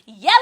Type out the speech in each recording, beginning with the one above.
Yellow!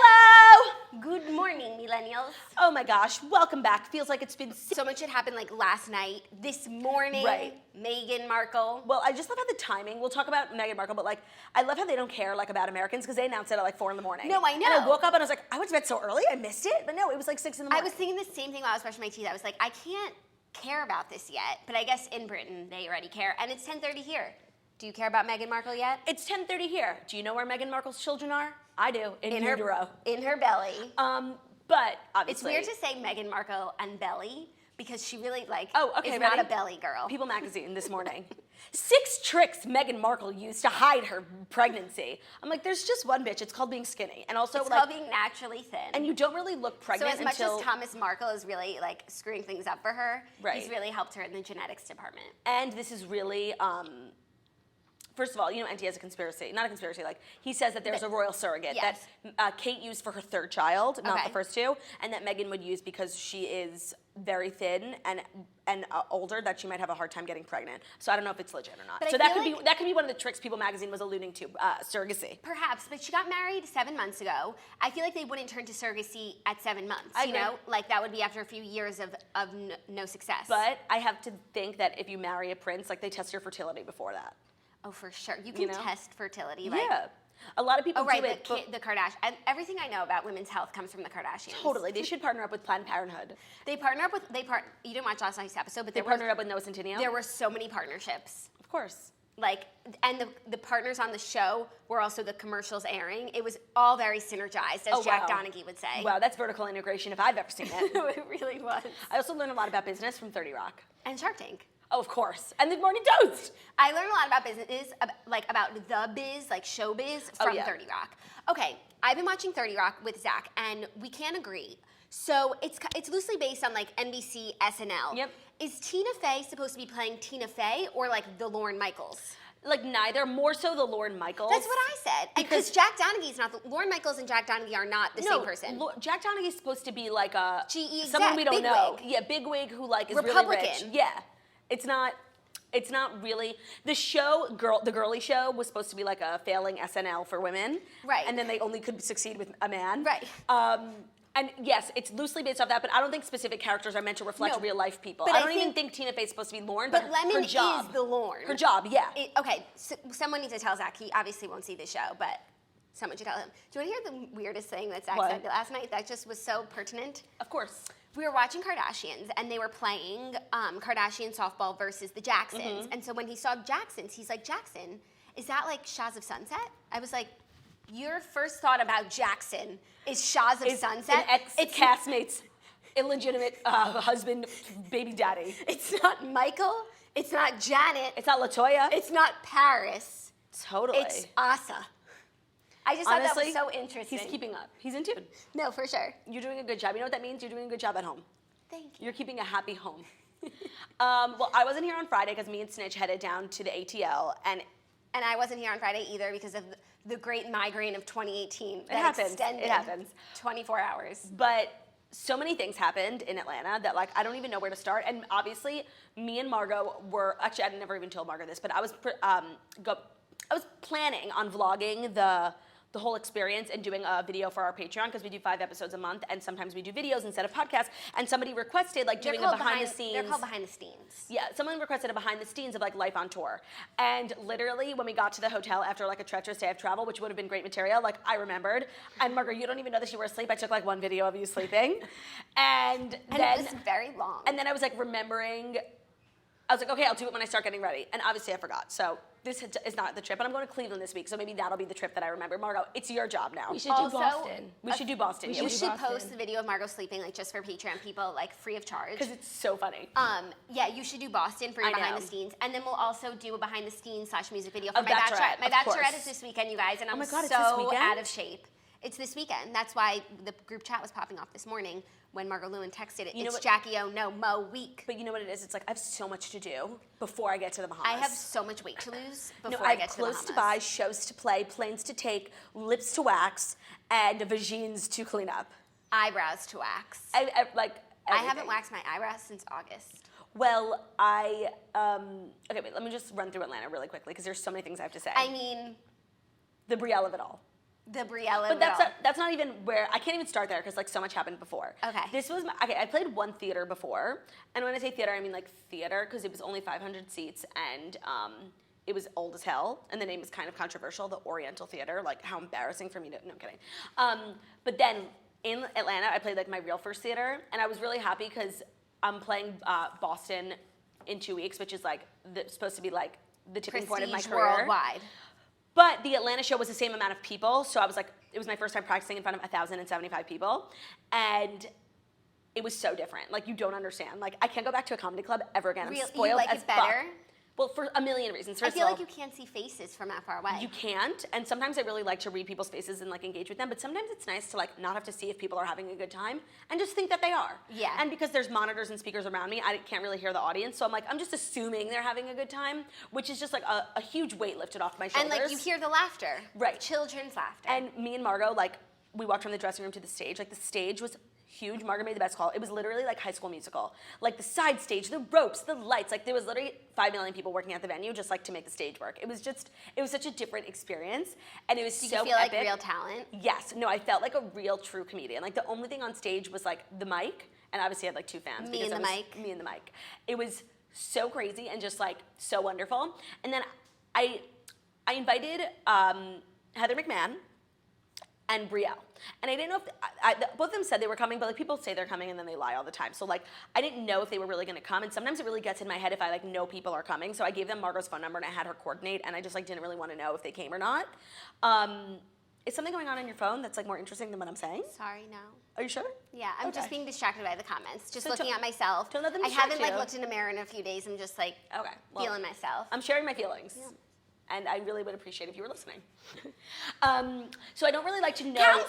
Good morning, millennials. Oh my gosh, welcome back. Feels like it's been So much had happened like last night, this morning. Right. Meghan Markle. Well, I just love how the timing, we'll talk about Meghan Markle, but like, I love how they don't care like about Americans because they announced it at like 4 in the morning. No, I know. And I woke up and I was like, I went to bed so early, I missed it. But no, it was like 6 in the I morning. was thinking the same thing while I was brushing my teeth. I was like, I can't care about this yet, but I guess in Britain they already care. And it's 10:30 here. Do you care about Meghan Markle yet? It's 10:30 here. Do you know where Meghan Markle's children are? I do, in utero. In her belly. But obviously. It's weird to say Meghan Markle and belly because she really is ready? not a belly girl. People magazine this morning. 6 tricks Meghan Markle used to hide her pregnancy. I'm like, there's just one bitch. It's called being skinny. And also It's called being naturally thin. And you don't really look pregnant so as much until... as Thomas Markle is really like screwing things up for her, Right. he's really helped her in the genetics department. And this is really... First of all, you know, NT has a conspiracy. Not a conspiracy, like, he says that there's a royal surrogate Yes. that Kate used for her 3rd child, not Okay. the first 2, and that Meghan would use because she is very thin and older, that she might have a hard time getting pregnant. So I don't know if it's legit or not. But So I that feel could be one of the tricks People magazine was alluding to, surrogacy. Perhaps, but she got married 7 months ago. I feel like they wouldn't turn to surrogacy at 7 months. I you agree. know, like that would be after a few years of no success. But I have to think that if you marry a prince, like, they test your fertility before that. Oh, for sure. You can test fertility. Like, Yeah. A lot of people oh, right, do it. the Kardashians. And everything I know about women's health comes from the Kardashians. Totally. They should partner up with Planned Parenthood. They partner up with, you didn't watch last night's episode, but They partnered up with Noah Centineo. there were so many partnerships. Of course. Like, and the partners on the show were also the commercials airing. It was all very synergized, as Jack Donaghy would say. Wow, that's vertical integration if I've ever seen it. It really was. I also learned a lot about business from 30 Rock. And Shark Tank. Oh, of course. And the Morning Toast. I learned a lot about business, like about the biz, like showbiz, from 30 Rock. Okay, I've been watching 30 Rock with Zach, and we can't agree. So it's loosely based on like NBC SNL. Yep. Is Tina Fey supposed to be playing Tina Fey or like the Lorne Michaels? Like neither, more so the Lorne Michaels. That's what I said. Because Jack Donaghy's not, Lorne Michaels and Jack Donaghy are not the same person. Jack Donaghy's supposed to be like a GE someone we don't know. bigwig. Yeah, bigwig who like is Republican. really rich. Yeah. It's not really the show. The Girly Show was supposed to be like a failing SNL for women, right? And then they only could succeed with a man, right? And yes, it's loosely based off that, but I don't think specific characters are meant to reflect real life people. I don't even think Tina Fey's supposed to be Lorne, but Lemon her job is the Lorne. Her job, yeah. Okay, so someone needs to tell Zach. He obviously won't see the show, but someone should tell him. Do you want to hear the weirdest thing that Zach said last night that just was so pertinent? Of course. We were watching Kardashians, and they were playing Kardashian softball versus the Jacksons. Mm-hmm. And so when he saw Jacksons, he's like, Jackson, is that like Shahs of Sunset? I was like, your first thought about Jackson is Shahs of Sunset? An ex-castmate's illegitimate husband, baby daddy. It's not Michael. It's not Janet. It's not LaToya. It's not Paris. Totally. It's Asa. I just thought that was so interesting. He's keeping up. He's in tune. No, for sure. You're doing a good job. You know what that means? You're doing a good job at home. Thank you. You're keeping a happy home. Well, I wasn't here on Friday because me and Snitch headed down to the ATL, and I wasn't here on Friday either because of the great migraine of 2018. It happens. It happens. 24 hours. But so many things happened in Atlanta that, like, I don't even know where to start. And obviously, me and Margot were, actually, I never even told Margot this, but I was planning on vlogging the whole experience and doing a video for our Patreon because we do 5 episodes a month and sometimes we do videos instead of podcasts. And somebody requested like doing a behind the scenes. They're called behind the scenes. Yeah, someone requested a behind the scenes of like life on tour. And literally when we got to the hotel after like a treacherous day of travel, which would have been great material, like I remembered. And Margaret, you don't even know that you were asleep. I took like one video of you sleeping. And then it was very long. And then I was like remembering, I was like, okay, I'll do it when I start getting ready. And obviously I forgot. So this is not the trip, and I'm going to Cleveland this week, so maybe that'll be the trip that I remember. Margot, it's your job now. We should do Boston. We should do Boston. You should post the video of Margot sleeping, like just for Patreon people, like free of charge. Because it's so funny. Yeah, you should do Boston for your behind the scenes, and then we'll also do a behind the scenes / music video for my Bachelorette. My Bachelorette is this weekend, you guys, and I'm it's this so weekend? out of shape. It's this weekend. That's why the group chat was popping off this morning when Margot Lewin texted it. It's Jackie O no Mo week. But you know what it is? It's like I have so much to do before I get to the Bahamas. I have so much weight to lose before I get to the Bahamas. clothes to buy, shows to play, planes to take, lips to wax, and vagines to clean up. Eyebrows to wax. I haven't waxed my eyebrows since August. Well, okay, wait, let me just run through Atlanta really quickly because there's so many things I have to say. I mean, the Brielle of it all. The Brielle But that's not even where, I can't even start there because like so much happened before. Okay. This was, I played one theater before. And when I say theater, I mean like theater because it was only 500 seats and it was old as hell. And the name is kind of controversial, the Oriental Theater. Like how embarrassing for me to, no, I'm kidding. But then in Atlanta, I played like my real first theater. And I was really happy because I'm playing Boston in 2 weeks, which is like supposed to be like the tipping point of my career. Worldwide. But the Atlanta show was the same amount of people, so I was like, it was my first time practicing in front of 1,075 people, and it was so different. Like, you don't understand. Like, I can't go back to a comedy club ever again. I'm spoiled you like as it better? fuck. Well, for a million reasons. First I feel of all, like you can't see faces from that far away. you can't, and sometimes I really like to read people's faces and like engage with them, but sometimes it's nice to like not have to see if people are having a good time and just think that they are. Yeah. And because there's monitors and speakers around me, I can't really hear the audience, so I'm like, I'm just assuming they're having a good time, which is just like a huge weight lifted off my shoulders. And like you hear the laughter. Right. Children's laughter. And me and Margot, like, we walked from the dressing room to the stage. Like, the stage was huge. Margot made the best call. It was literally like High School Musical. Like, the side stage, the ropes, the lights. Like, there was literally 5 million people working at the venue just, like, to make the stage work. It was such a different experience. And it was Did so you feel epic. like real talent? Yes. No, I felt like a real, true comedian. Like, the only thing on stage was, like, the mic. And obviously I had, like, 2 fans. Me and the mic. Me and the mic. It was so crazy and just, like, so wonderful. And then I invited Heather McMahon and Brielle. And I didn't know if, both of them said they were coming, but like people say they're coming and then they lie all the time. So like, I didn't know if they were really gonna come. And sometimes it really gets in my head if I like know people are coming. So I gave them Margot's phone number and I had her coordinate and I just like didn't really wanna know if they came or not. Is something going on your phone that's like more interesting than what I'm saying? Sorry, no. Are you sure? Yeah, I'm Okay. just being distracted by the comments. Just So looking don't- at myself. don't let them I distract haven't like you. looked in a mirror in a few days. I'm just like Okay. Well, feeling myself. I'm sharing my feelings. Yeah. And I really would appreciate if you were listening. So I don't really like to know.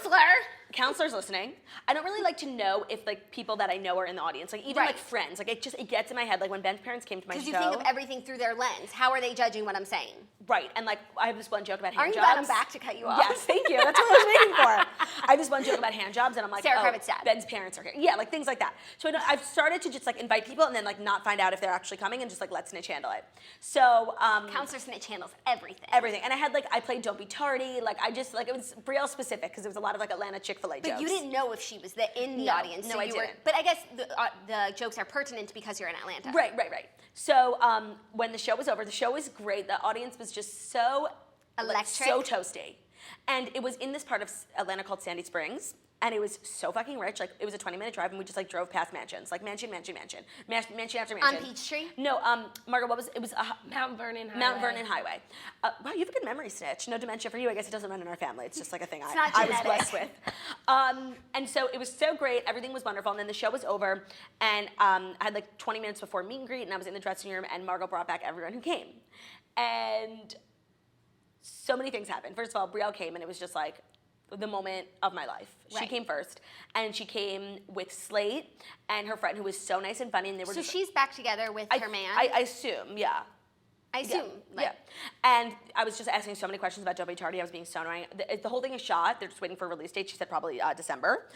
Counselors listening. I don't really like to know if like people that I know are in the audience, like even Right. like friends. Like it gets in my head. Like when Ben's parents came to my show. Because you think of everything through their lens. How are they judging what I'm saying? Right, and like I have this one joke about hand Aren't you jobs. glad I'm back to cut you off? Yes, thank you. That's what I was waiting for. I have this one joke about hand jobs, and I'm like, Sarah oh, Kravitz's dad. Ben's parents are here. Yeah, like things like that. So I've started to just like invite people and then like not find out if they're actually coming and just like let Snitch handle it. So Counselor Snitch handles everything. everything, and I had like I played Don't Be Tardy. Like I just like it was Brielle specific because there was a lot of like Atlanta Chick-fil-A jokes. But you didn't know if she was in the No, audience. no, so I you were, didn't. But I guess the jokes are pertinent because you're in Atlanta. Right. So when the show was over, the show was great. The audience was just so Electric. so toasty, and it was in this part of Atlanta called Sandy Springs, and it was so fucking rich. Like it was a 20-minute drive, and we just like drove past mansions, like mansion after mansion. On Peachtree? No, Margaret, what was it? Was Mount Vernon Highway. Mount Vernon Highway. Wow, you have a good memory, Snitch. No dementia for you. I guess it doesn't run in our family. It's just like a thing not I was genetic. blessed with. And so it was so great. Everything was wonderful. And then the show was over, and I had like 20 minutes before meet and greet, and I was in the dressing room, and Margot brought back everyone who came. And so many things happened. First of all, Brielle came, and it was just like the moment of my life. She Right. came first, and she came with Slate and her friend, who was so nice and funny, and they were So just. she's back together with her man. I assume, yeah. I assume. Yeah. And I was just asking so many questions about Don't Be Tardy. I was being so annoying. The whole thing is shot. They're just waiting for a release date. She said probably December.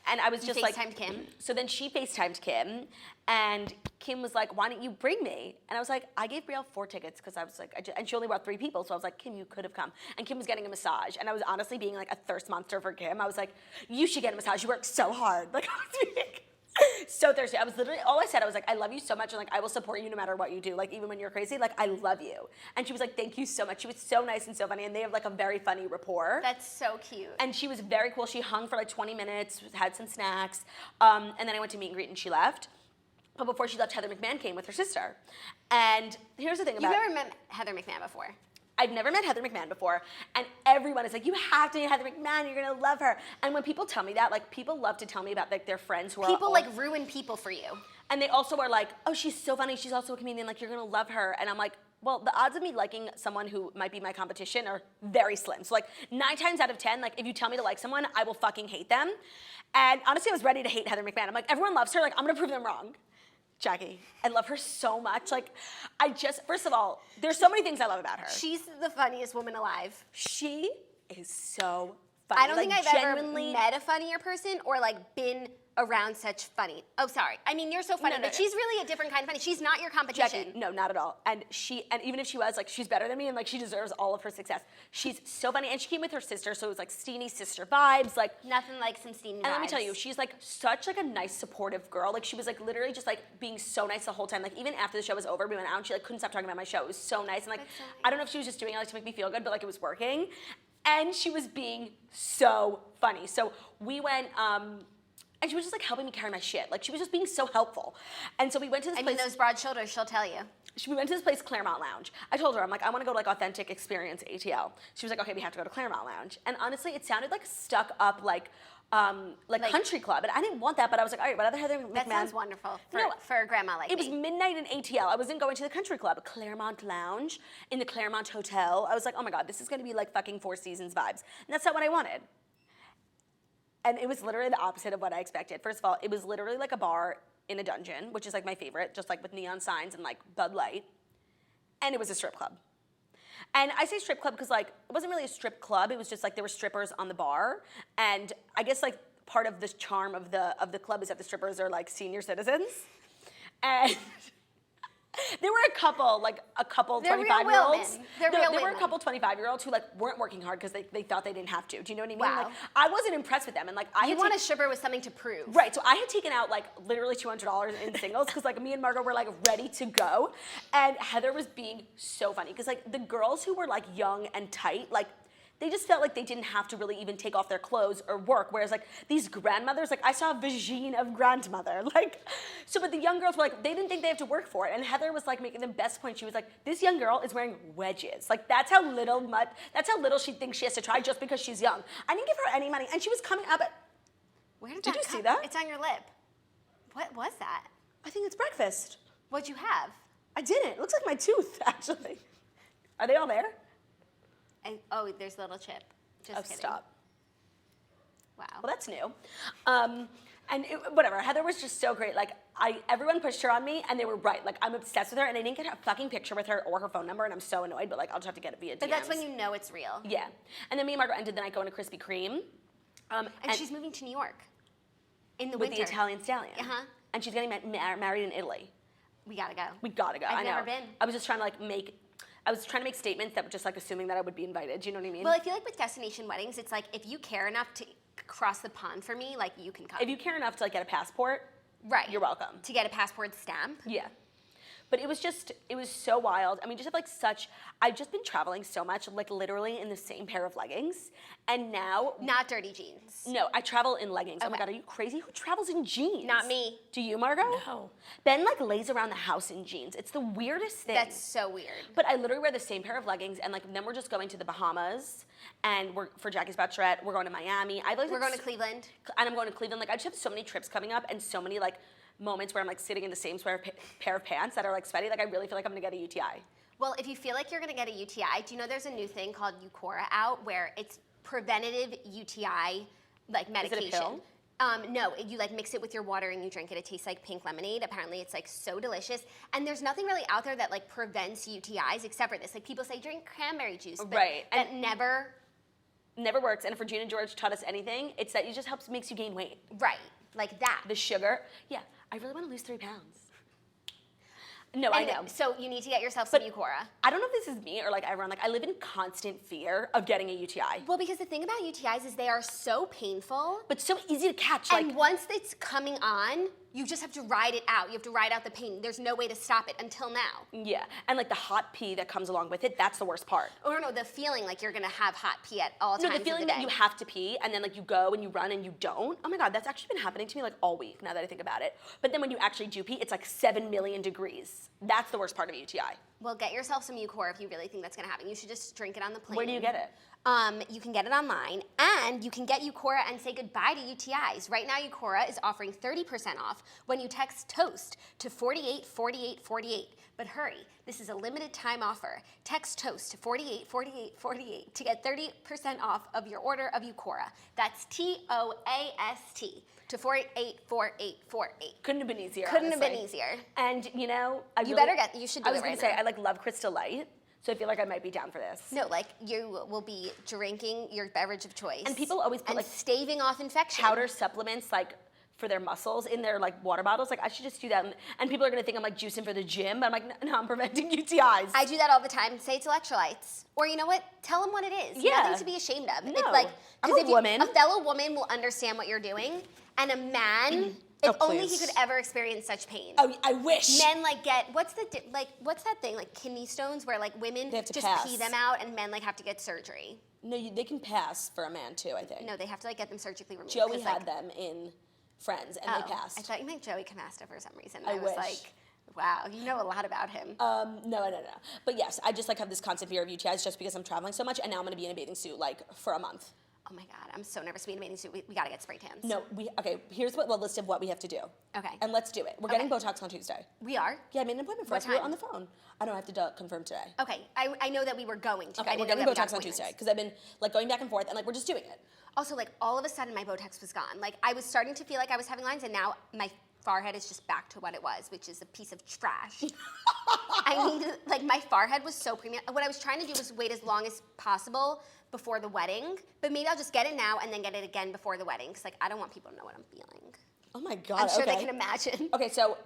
And I was You just like. FaceTimed Kim? So then she FaceTimed Kim, and Kim was like, "Why don't you bring me?" And I was like, "I gave Brielle 4 tickets because I was like, and she only brought 3 people, so I was like, Kim, you could have come." And Kim was getting a massage, and I was honestly being like a thirst monster for Kim. I was like, "You should get a massage. You work so hard." Like I was being so thirsty. I was literally, all I said, I was like, "I love you so much, and like I will support you no matter what you do. Like even when you're crazy, like I love you." And she was like, "Thank you so much." She was so nice and so funny, and they have like a very funny rapport. That's so cute. And she was very cool. She hung for like 20 minutes, had some snacks, and then I went to meet and greet, and she left. But before she left, Heather McMahon came with her sister. And here's the thing about You've never met Heather McMahon before. I've never met Heather McMahon before, and everyone is like, "You have to meet Heather McMahon. You're gonna love her." And when people tell me that, like people love to tell me about like their friends who are People old. like ruin people for you. And they also are like, "Oh, she's so funny. She's also a comedian. Like, you're gonna love her." And I'm like, well, the odds of me liking someone who might be my competition are very slim. So like 9 times out of 10, like if you tell me to like someone, I will fucking hate them. And honestly, I was ready to hate Heather McMahon. I'm like, everyone loves her. Like, I'm gonna prove them wrong. Jackie, I love her so much. Like, first of all, there's so many things I love about her. She's the funniest woman alive. She is so funny. I don't think I've genuinely ever met a funnier person or like been around such funny. Oh, sorry. I mean, you're so funny, but she's really a different kind of funny. She's not your competition. Jackie, no, not at all. And even if she was, like, she's better than me, and like she deserves all of her success. She's so funny, and she came with her sister, so it was like Steenie sister vibes, like nothing like some Steenie vibes. And let me tell you, she's like such like a nice, supportive girl. Like she was like literally just like being so nice the whole time. Like even after the show was over, we went out, and she like couldn't stop talking about my show. It was so nice, and like So nice. I don't know if she was just doing it like to make me feel good, but like it was working. And she was being so funny. So we went. And she was just like helping me carry my shit. Like she was just being so helpful. And so we went to this place. I mean, those broad shoulders, she'll tell you. We went to this place, Claremont Lounge. I told her, I'm like, I want to go to like Authentic Experience ATL. She was like, okay, we have to go to Claremont Lounge. And honestly, it sounded like stuck up like country club. And I didn't want that, but I was like, all right, what other Heather McMahon? That sounds wonderful No, for a grandma like It me. was midnight in ATL. I wasn't going to the country club. Claremont Lounge in the Claremont Hotel. I was like, oh my God, this is going to be like fucking Four Seasons vibes. And that's not what I wanted. And it was literally the opposite of what I expected. First of all, it was literally like a bar in a dungeon, which is like my favorite, just like with neon signs and like Bud Light. And it was a strip club. And I say strip club because like it wasn't really a strip club. It was just like there were strippers on the bar. And I guess like part of the charm of the club is that the strippers are like senior citizens. And there were a couple They're 25-year-olds. They're real There were a women. couple 25-year-olds who like weren't working hard because they thought they didn't have to. Do you know what I mean? Wow. Like I wasn't impressed with them, and like You want a stripper with something to prove. Right, so I had taken out like literally $200 in singles because like me and Margot were like ready to go, and Heather was being so funny because like the girls who were like young and tight, like they just felt like they didn't have to really even take off their clothes or work, whereas like these grandmothers, like I saw a Eugenie of grandmother, like, so but the young girls were like, they didn't think they have to work for it, and Heather was like making the best point. She was like, this young girl is wearing wedges, like that's how little she thinks she has to try just because she's young. I didn't give her any money, and she was coming up at, Where did Did that you come? see that? It's on your lip. What was that? I think it's breakfast. What'd you have? I didn't. It looks like my tooth, actually. Are they all there? There's a little chip. Just kidding. Stop. Wow. Well, that's new. Whatever. Heather was just so great. Like, everyone pushed her on me, and they were right. Like, I'm obsessed with her, and I didn't get a fucking picture with her or her phone number, and I'm so annoyed. But like, I'll just have to get it via DMs. But that's when you know it's real. Yeah. And then me and Margaret ended the night going to Krispy Kreme. And she's moving to New York in the with winter. the Italian stallion. Uh-huh. And she's getting married in Italy. We gotta go. We gotta go. I've I know. never been. I was just trying to make statements that were just like assuming that I would be invited. Do you know what I mean? Well, I feel like with destination weddings, it's like if you care enough to cross the pond for me, like you can come. if you care enough to like get a passport, right, you're welcome. to get a passport stamp. Yeah. But it was so wild. I mean, just have like I've just been traveling so much, like literally in the same pair of leggings. And now, Not dirty jeans. no, I travel in leggings. Oh my Okay. God, are you crazy? Who travels in jeans? Not me. Do you, Margot? No. Ben like lays around the house in jeans. It's the weirdest thing. That's so weird. But I literally wear the same pair of leggings, and like then we're just going to the Bahamas, and we're for Jackie's bachelorette. We're going to Miami. We're going to Cleveland. and I'm going to Cleveland. Like I just have so many trips coming up, and so many like moments where I'm like sitting in the same pair of pants that are like sweaty. Like I really feel like I'm gonna get a UTI. Well, if you feel like you're gonna get a UTI, do you know there's a new thing called Eucora out where it's preventative UTI like medication. Is it a pill? No, you like mix it with your water and you drink it. It tastes like pink lemonade. Apparently, it's like so delicious. And there's nothing really out there that like prevents UTIs except for this. Like people say drink cranberry juice, but Right. that never works. And if Regina George taught us anything, it's that it just makes you gain weight. right like that. The sugar. Yeah, I really want to lose 3 pounds. No, I know. So you need to get yourself some Eucora. I don't know if this is me or like everyone. Like I live in constant fear of getting a UTI. Well, because the thing about UTIs is they are so painful. But so easy to catch. And once it's coming on, you just have to ride it out. You have to ride out the pain. There's no way to stop it until now. Yeah, and like the hot pee that comes along with it, that's the worst part. Or no, the feeling like you're gonna have hot pee at all times No, the feeling of the that day. you have to pee and then like you go and you run and you don't. Oh my God, that's actually been happening to me like all week now that I think about it. But then when you actually do pee, it's like 7 million degrees. That's the worst part of a UTI. Well, get yourself some Eucora if you really think that's gonna happen. You should just drink it on the plane. Where do you get it? You can get it online, and you can get Eucora and say goodbye to UTIs. Right now, Eucora is offering 30% off when you text TOAST to 484848. But hurry, this is a limited time offer. Text TOAST to 484848 to get 30% off of your order of Eucora. That's TOAST to 484848. Couldn't have been easier. Couldn't have been honestly. easier. And you know, You should do it right now. I was gonna say I like love Crystal Light, so I feel like I might be down for this. No, like you will be drinking your beverage of choice. And people always put and like staving off infection. powder supplements like for their muscles in their like water bottles. Like I should just do that. And people are gonna think I'm like juicing for the gym, but I'm like, no, I'm preventing UTIs. I do that all the time. Say it's electrolytes. Or you know what? Tell them what it is. Yeah. Nothing to be ashamed of. No. It's like, I'm a if woman. a fellow woman will understand what you're doing, and a man, if only he please. could ever experience such pain. Oh, I wish. Men like get what's that thing like kidney stones where like women They have to just pass. pee them out and men like have to get surgery. No, they can pass for a man too, I think. No, they have to like get them surgically removed. Joey 'cause, had like, them in Friends, and they passed. I thought you meant Joey Camasta for some reason. I was wish. like, wow, you know a lot about him. No. But yes, I just like have this constant fear of UTIs just because I'm traveling so much, and now I'm gonna be in a bathing suit like for a month. Oh my God, I'm so nervous to be in a bathing suit. We gotta get spray tans. No, here's what the list of what we have to do. Okay. And let's do it. We're getting Botox on Tuesday. We are? Yeah, I made an appointment for What us. We were time? on the phone. I don't have to confirm today. Okay, I know that we were going to. Okay, I we're didn't getting know that we got Botox on appointments. Tuesday because I've been like going back and forth, and like we're just doing it. Also, like all of a sudden my Botox was gone. Like I was starting to feel like I was having lines, and now my forehead is just back to what it was, which is a piece of trash. I needed, like my forehead was so premium. What I was trying to do was wait as long as possible before the wedding, but maybe I'll just get it now and then get it again before the wedding, because like I don't want people to know what I'm feeling. Oh my God. I'm sure okay. they can imagine. Okay, so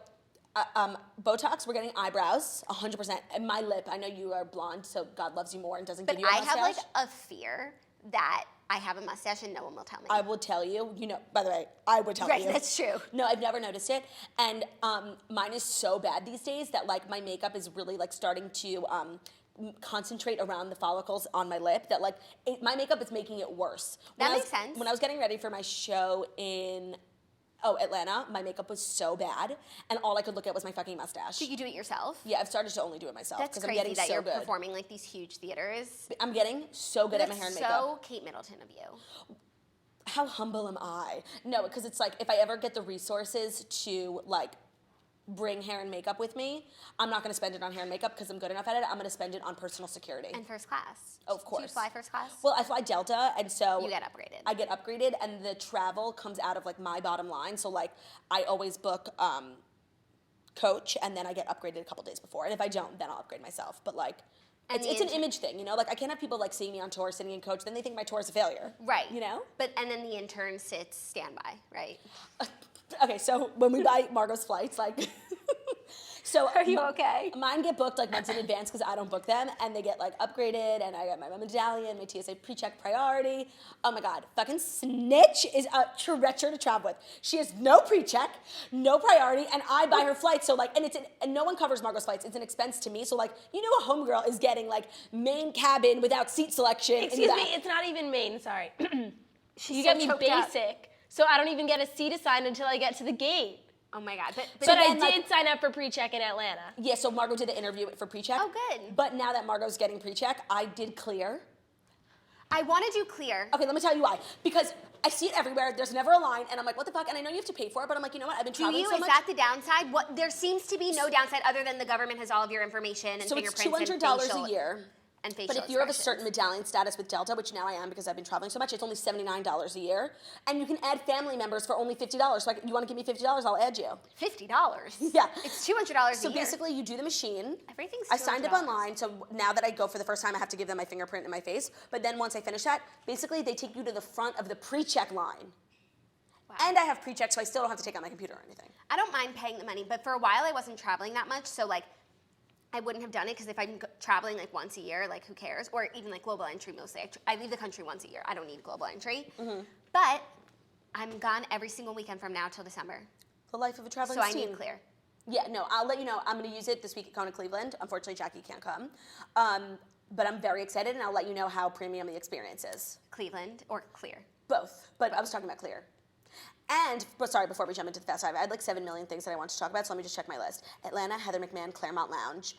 Botox, we're getting eyebrows, 100%. And my lip, I know you are blonde, so God loves you more and doesn't But give you a I mustache. have like a fear that I have a mustache and no one will tell me. I will tell you, by the way, I would tell Right, you. that's true. No, I've never noticed it. And mine is so bad these days that like my makeup is really like starting to concentrate around the follicles on my lip that like my makeup is making it worse. That makes sense. When I was getting ready for my show in Atlanta, my makeup was so bad and all I could look at was my fucking mustache. Do you do it yourself? Yeah, I've started to only do it myself That's because I'm crazy getting that so you're good. performing like these huge theaters. I'm getting so good at my hair and makeup. So Kate Middleton of you. How humble am I? No, because it's like if I ever get the resources to like bring hair and makeup with me, I'm not going to spend it on hair and makeup because I'm good enough at it. I'm going to spend it on personal security. And first class. Of course. Do you fly first class? Well, I fly Delta, and so You get upgraded. I get upgraded, and the travel comes out of like my bottom line. So like I always book coach, and then I get upgraded a couple days before. And if I don't, then I'll upgrade myself. But like. And It's an image thing, you know? Like, I can't have people, like, seeing me on tour, sitting in coach, then they think my tour is a failure. Right. You know? And then the intern sits standby, right? Okay, so when we buy Margot's flights, like... So Are you okay? Mine get booked, like, months in advance because I don't book them, and they get, like, upgraded, and I got my medallion, my TSA pre-check priority. Oh, my God. Fucking snitch is a treacher to travel with. She has no pre-check, no priority, and I buy her flights, so, like, and no one covers Margot's flights. It's an expense to me, so, like, you know a homegirl is getting, like, main cabin without seat selection. Excuse me, it's not even main, sorry. You so get me choked up. basic, so I don't even get a seat assigned until I get to the gate. Oh my God. But I then, like- did sign up for pre-check in Atlanta. Yeah, so Margot did the interview for pre-check. Oh, good. But now that Margot's getting pre-check, I did clear. I want to do clear. Okay, let me tell you why. Because I see it everywhere. There's never a line, and I'm like, what the fuck? And I know you have to pay for it, but I'm like, you know what? I've been Do traveling you? so Is much. that the downside? What? There seems to be no downside other than the government has all of your information and So it's fingerprints and $200 facial a year. and facial But if you're of a expressions. certain medallion status with Delta, which now I am because I've been traveling so much, it's only $79 a year. And you can add family members for only $50. So you want to give me $50, I'll add you. $50. Yeah. It's $200 So a year. basically, you do the machine. Everything's I signed up $200. online, so now that I go for the first time, I have to give them my fingerprint and my face. But then once I finish that, basically they take you to the front of the pre-check line. Wow. And I have pre-check, so I still don't have to take out my computer or anything. I don't mind paying the money, but for a while I wasn't traveling that much, so like I wouldn't have done it because if I'm traveling like once a year, like who cares? Or even like global entry mostly. I leave the country once a year. I don't need global entry. Mm-hmm. But I'm gone every single weekend from now till December. The life of a traveling So I teen. need clear. Yeah, no, I'll let you know. I'm going to use it this week at Kona Cleveland. Unfortunately, Jackie can't come. But I'm very excited, and I'll let you know how premium the experience is. Cleveland or clear. Both, but I was talking about clear. But sorry, before we jump into the Fast Five, I had like 7 million things that I want to talk about, so let me just check my list. Atlanta, Heather McMahon, Claremont Lounge.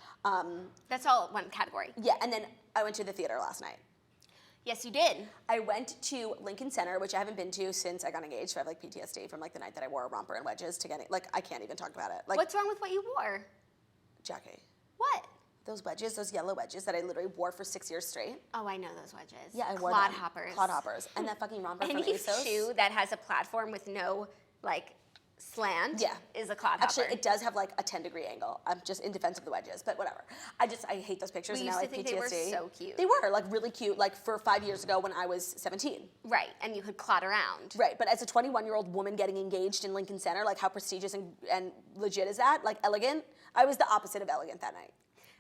That's all one category. Yeah, and then I went to the theater last night. Yes, you did. I went to Lincoln Center, which I haven't been to since I got engaged. So I have like PTSD from like the night that I wore a romper and wedges to get it. Like I can't even talk about it. Like What's wrong with what you wore? Jackie, What? those wedges, those yellow wedges that I literally wore for 6 years straight. Oh, I know those wedges. Yeah, I wore Clod them. hoppers. Clod hoppers, and that fucking romper from Any ASOS. shoe that has a platform with no like slant Yeah. is a clodhopper. Actually, it does have like a 10-degree angle. I'm just in defense of the wedges, but whatever. I hate those pictures. We and now used I to have think they PTSD. were so cute. They were like really cute, like for 5 years ago when I was 17. Right, and you could clot around. Right, but as a 21-year-old woman getting engaged in Lincoln Center, like how prestigious and legit is that? Like elegant? I was the opposite of elegant that night.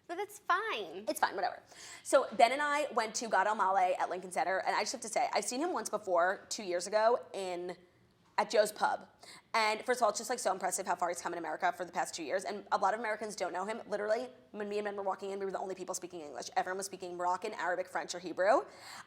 But that's fine. It's fine, whatever. So Ben and I went to God Elmaleh at Lincoln Center, and I just have to say, I've seen him once before, 2 years ago, at Joe's Pub. And first of all, it's just like so impressive how far he's come in America for the past 2 years. And a lot of Americans don't know him. Literally, when me and Ben were walking in, we were the only people speaking English. Everyone was speaking Moroccan, Arabic, French, or Hebrew.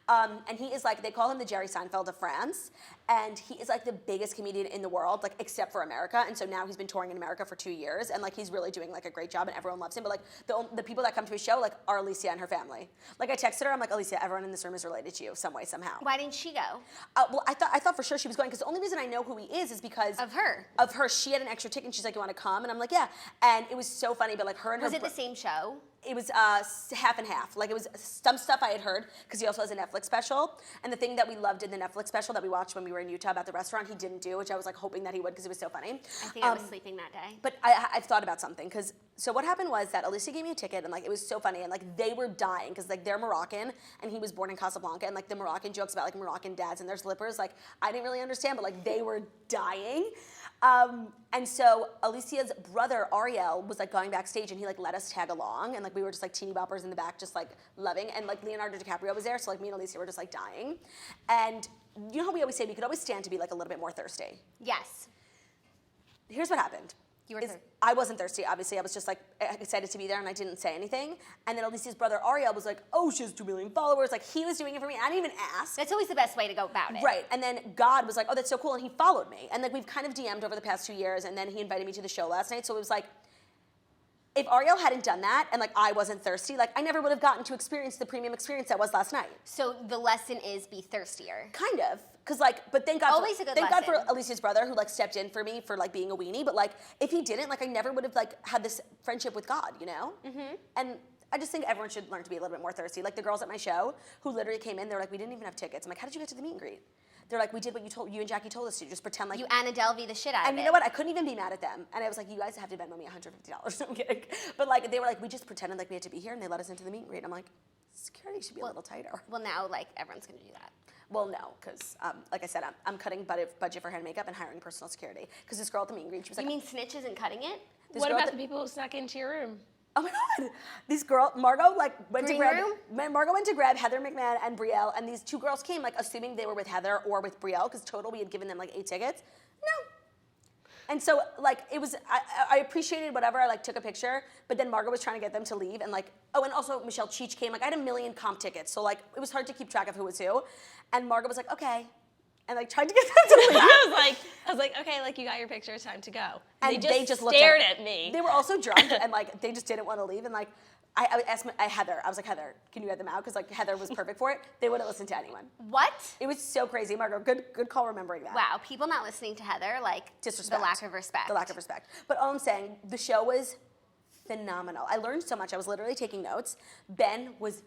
And he is like, they call him the Jerry Seinfeld of France. And he is like the biggest comedian in the world, like except for America. And so now he's been touring in America for 2 years. And like he's really doing like a great job and everyone loves him. But like the people that come to his show like are Alicia and her family. Like I texted her, I'm like, Alicia, everyone in this room is related to you some way, somehow. Why didn't she go? Well, I thought for sure she was going because the only reason I know who he is because Of her. Of her. She had an extra ticket and she's like, you want to come? And I'm like, yeah. And it was so funny, but like her and Was her it the same show? It was half and half. Like it was some stuff I had heard because he also has a Netflix special. And the thing that we loved in the Netflix special that we watched when we were in Utah about the restaurant, he didn't do, which I was like hoping that he would because it was so funny. I think I was sleeping that day. But I've thought about something so what happened was that Alicia gave me a ticket and like it was so funny and like they were dying because like they're Moroccan and he was born in Casablanca and like the Moroccan jokes about like Moroccan dads and their slippers, like I didn't really understand, but like they were dying. And so Alicia's brother Ariel was like going backstage and he like let us tag along and like we were just like teeny boppers in the back just like loving and like Leonardo DiCaprio was there so like me and Alicia were just like dying. And you know how we always say we could always stand to be like a little bit more thirsty. Yes. Here's what happened. You were I wasn't thirsty, obviously. I was just like excited to be there and I didn't say anything. And then Alicia's brother Ariel was like, oh, she has 2 million followers. Like he was doing it for me. I didn't even ask. That's always the best way to go about it. Right. And then God was like, oh, that's so cool. And he followed me. And like we've kind of DM'd over the past 2 years. And then he invited me to the show last night. So it was like, if Ariel hadn't done that and like I wasn't thirsty, like I never would have gotten to experience the premium experience that was last night. So the lesson is be thirstier. Kind of. Cause like, but thank God, Always a good thank God lesson. for Alicia's brother who like stepped in for me for like being a weenie. But like, if he didn't, like I never would have like had this friendship with God, you know? Mm-hmm. And I just think everyone should learn to be a little bit more thirsty. Like the girls at my show who literally came in, they were like, we didn't even have tickets. I'm like, how did you get to the meet and greet? They're like, we did what you and Jackie told us to. Just pretend like You Anna Delvey the shit out of it. And you know what? I couldn't even be mad at them. And I was like, you guys have to Venmo me $150. I'm kidding. But like, they were like, we just pretended like we had to be here, and they let us into the meet and greet. And I'm like, security should be a little tighter. Well, now like everyone's gonna do that. Well, no, because like I said, I'm cutting budget for hair and makeup and hiring personal security. Because this girl at the meet and greet, she was like, You mean Snitch isn't cutting it? What about the people who snuck into your room? oh my God, this girl, Margot, like went Green to grab, room? Margot went to grab Heather McMahon and Brielle, and these 2 girls came, like assuming they were with Heather or with Brielle, because total we had given them like 8 tickets. No. And so like it was, I appreciated whatever, I like took a picture, but then Margot was trying to get them to leave, and like, oh, and also Michelle Cheech came, like I had 1 million comp tickets, so like it was hard to keep track of who was who, and Margot was like, okay, and like tried to get them to leave. I was like, okay, like you got your picture, it's time to go. And they just looked stared at me. They were also drunk and like they just didn't want to leave. And like I asked Heather, I was like, Heather, can you get them out? Because like Heather was perfect for it. They wouldn't listen to anyone. What? It was so crazy, Margot. Good call remembering that. Wow, people not listening to Heather, like Disrespect. the lack of respect. The lack of respect. But all I'm saying, the show was phenomenal. I learned so much. I was literally taking notes. Ben was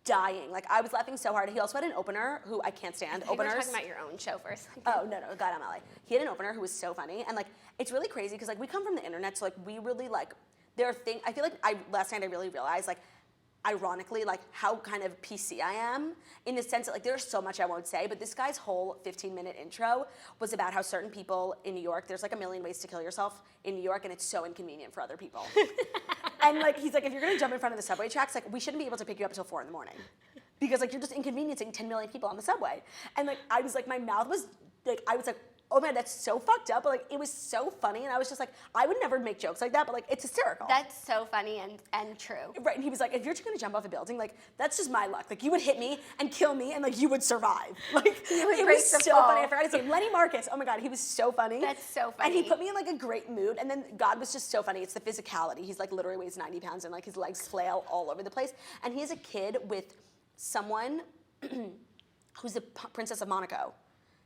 dying. Like I was laughing so hard. He also had an opener who I can't stand. You were Openers. talking about your own show for a second. Oh, no, God, I'm LA. He had an opener who was so funny. And, like, it's really crazy because, like, we come from the internet, so, like, we really, like, there are things, I feel like last night I really realized, like, ironically, like, how kind of PC I am in the sense that, like, there's so much I won't say, but this guy's whole 15-minute intro was about how certain people in New York, there's, like, 1 million ways to kill yourself in New York, and it's so inconvenient for other people. And, like, he's like, if you're going to jump in front of the subway tracks, like, we shouldn't be able to pick you up until 4 in the morning. Because like you're just inconveniencing 10 million people on the subway. And like I was like, my mouth was like, I was like, oh man, that's so fucked up. But like it was so funny. And I was just like, I would never make jokes like that, but like it's hysterical. That's so funny and true. Right, and he was like, if you're just gonna jump off a building, like that's just my luck. Like you would hit me and kill me and like you would survive. Like it break was the so fall. funny. I forgot his name. Lenny Marcus. Oh my God, he was so funny. That's so And he funny. put me in like a great mood. And then God was just so funny. It's the physicality. He's like literally weighs 90 pounds and like his legs flail all over the place. And he has a kid with someone who's the Princess of Monaco.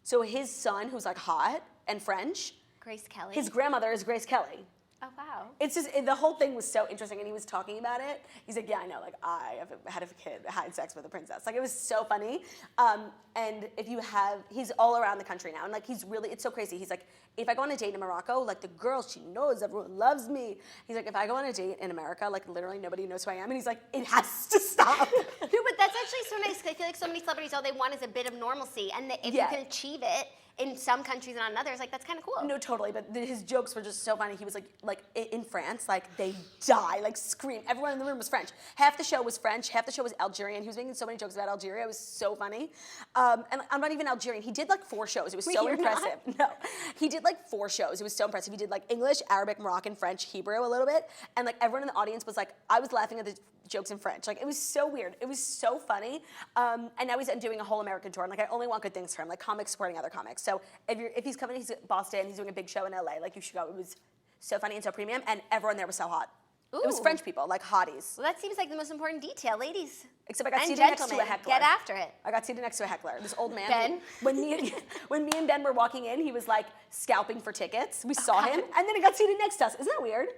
So his son, who's like hot and French, Grace Kelly. his grandmother is Grace Kelly. Oh wow. It's just, the whole thing was so interesting, and he was talking about it. He's like, yeah, I know, like, I have had a kid, had sex with a princess. Like, it was so funny. And if you have, he's all around the country now, and like, he's really, it's so crazy. He's like if I go on a date in Morocco, like the girl, she knows everyone loves me. He's like, if I go on a date in America, like literally nobody knows who I am. And he's like, it has to stop. No, but that's actually so nice, 'cause I feel like so many celebrities, all they want is a bit of normalcy. And if you can achieve it in some countries and not others, like that's kind of cool. No, totally. But his jokes were just so funny. He was like in France, like they die, like scream. Everyone in the room was French. Half the show was French, half the show was Algerian. He was making so many jokes about Algeria. It was so funny. And I'm not even Algerian. He did like 4 shows. It was so impressive. No, he did like 4 shows. It was so impressive. He did like English, Arabic, Moroccan, French, Hebrew a little bit. And like everyone in the audience was like, I was laughing at the jokes in French. Like it was so weird. It was so funny. And now he's doing a whole American tour. And like I only want good things for him, like comics supporting other comics. So if he's coming to Boston, he's doing a big show in LA, like you should go. It was so funny and so premium, and everyone there was so hot. Ooh. It was French people, like hotties. Well, that seems like the most important detail, ladies. Except I got and seated next to a heckler. Get after it. I got seated next to a heckler. This old man. Ben? When me and Ben were walking in, he was like scalping for tickets. We saw him, and then he got seated next to us. Isn't that weird?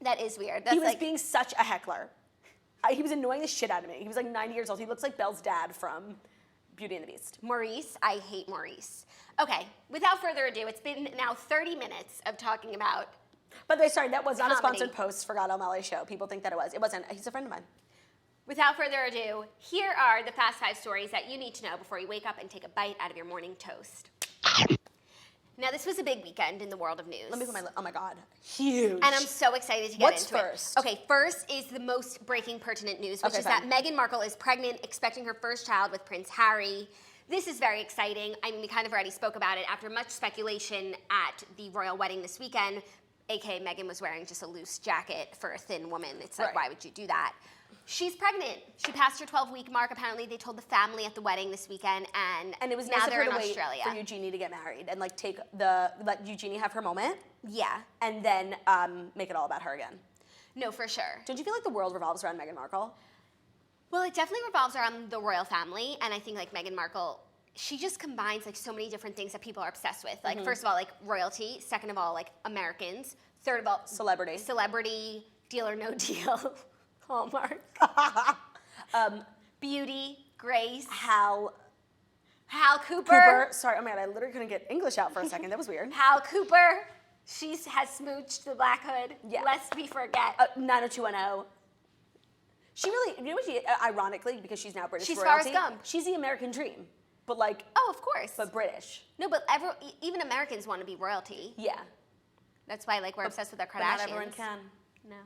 That is weird. That's He was like, being such a heckler. He was annoying the shit out of me. He was like 90 years old. He looks like Belle's dad from Beauty and the Beast. Maurice, I hate Maurice. Okay, without further ado, it's been now 30 minutes of talking about. By the way, sorry, that was not Comedy. a sponsored post for God O'Malley's show. People think that it was. It wasn't. He's a friend of mine. Without further ado, here are the fast 5 stories that you need to know before you wake up and take a bite out of your morning toast. Now, this was a big weekend in the world of news. Let me put oh my God, huge. And I'm so excited to get What's into first? it. Okay, first is the most breaking pertinent news, which is that Meghan Markle is pregnant, expecting her first child with Prince Harry. This is very exciting. I mean, we kind of already spoke about it after much speculation at the royal wedding this weekend, aka Meghan was wearing just a loose jacket for a thin woman. It's like, why would you do that? She's pregnant. She passed her 12-week mark. Apparently, they told the family at the wedding this weekend, and it was now nice they're of in her to Australia. wait for Eugenie to get married and like let Eugenie have her moment. Yeah. And then make it all about her again. No, for sure. Don't you feel like the world revolves around Meghan Markle? Well, it definitely revolves around the royal family, and I think like Meghan Markle, she just combines like so many different things that people are obsessed with. Like first of all, like royalty. Second of all, like Americans. Third of all, celebrity, deal or no deal, Hallmark. Beauty, grace. Hal Cooper. Sorry, oh my God, I literally couldn't get English out for a second. That was weird. Hal Cooper. She has smooched the Black Hood. Yeah. Lest we forget. 90210. She really, you know what she, ironically, because she's now British She's royalty, Forrest Gump. she's the American dream. But like, Oh, of course. but British. No, but even Americans want to be royalty. Yeah. That's why like we're obsessed with our Kardashians. But not everyone can. No.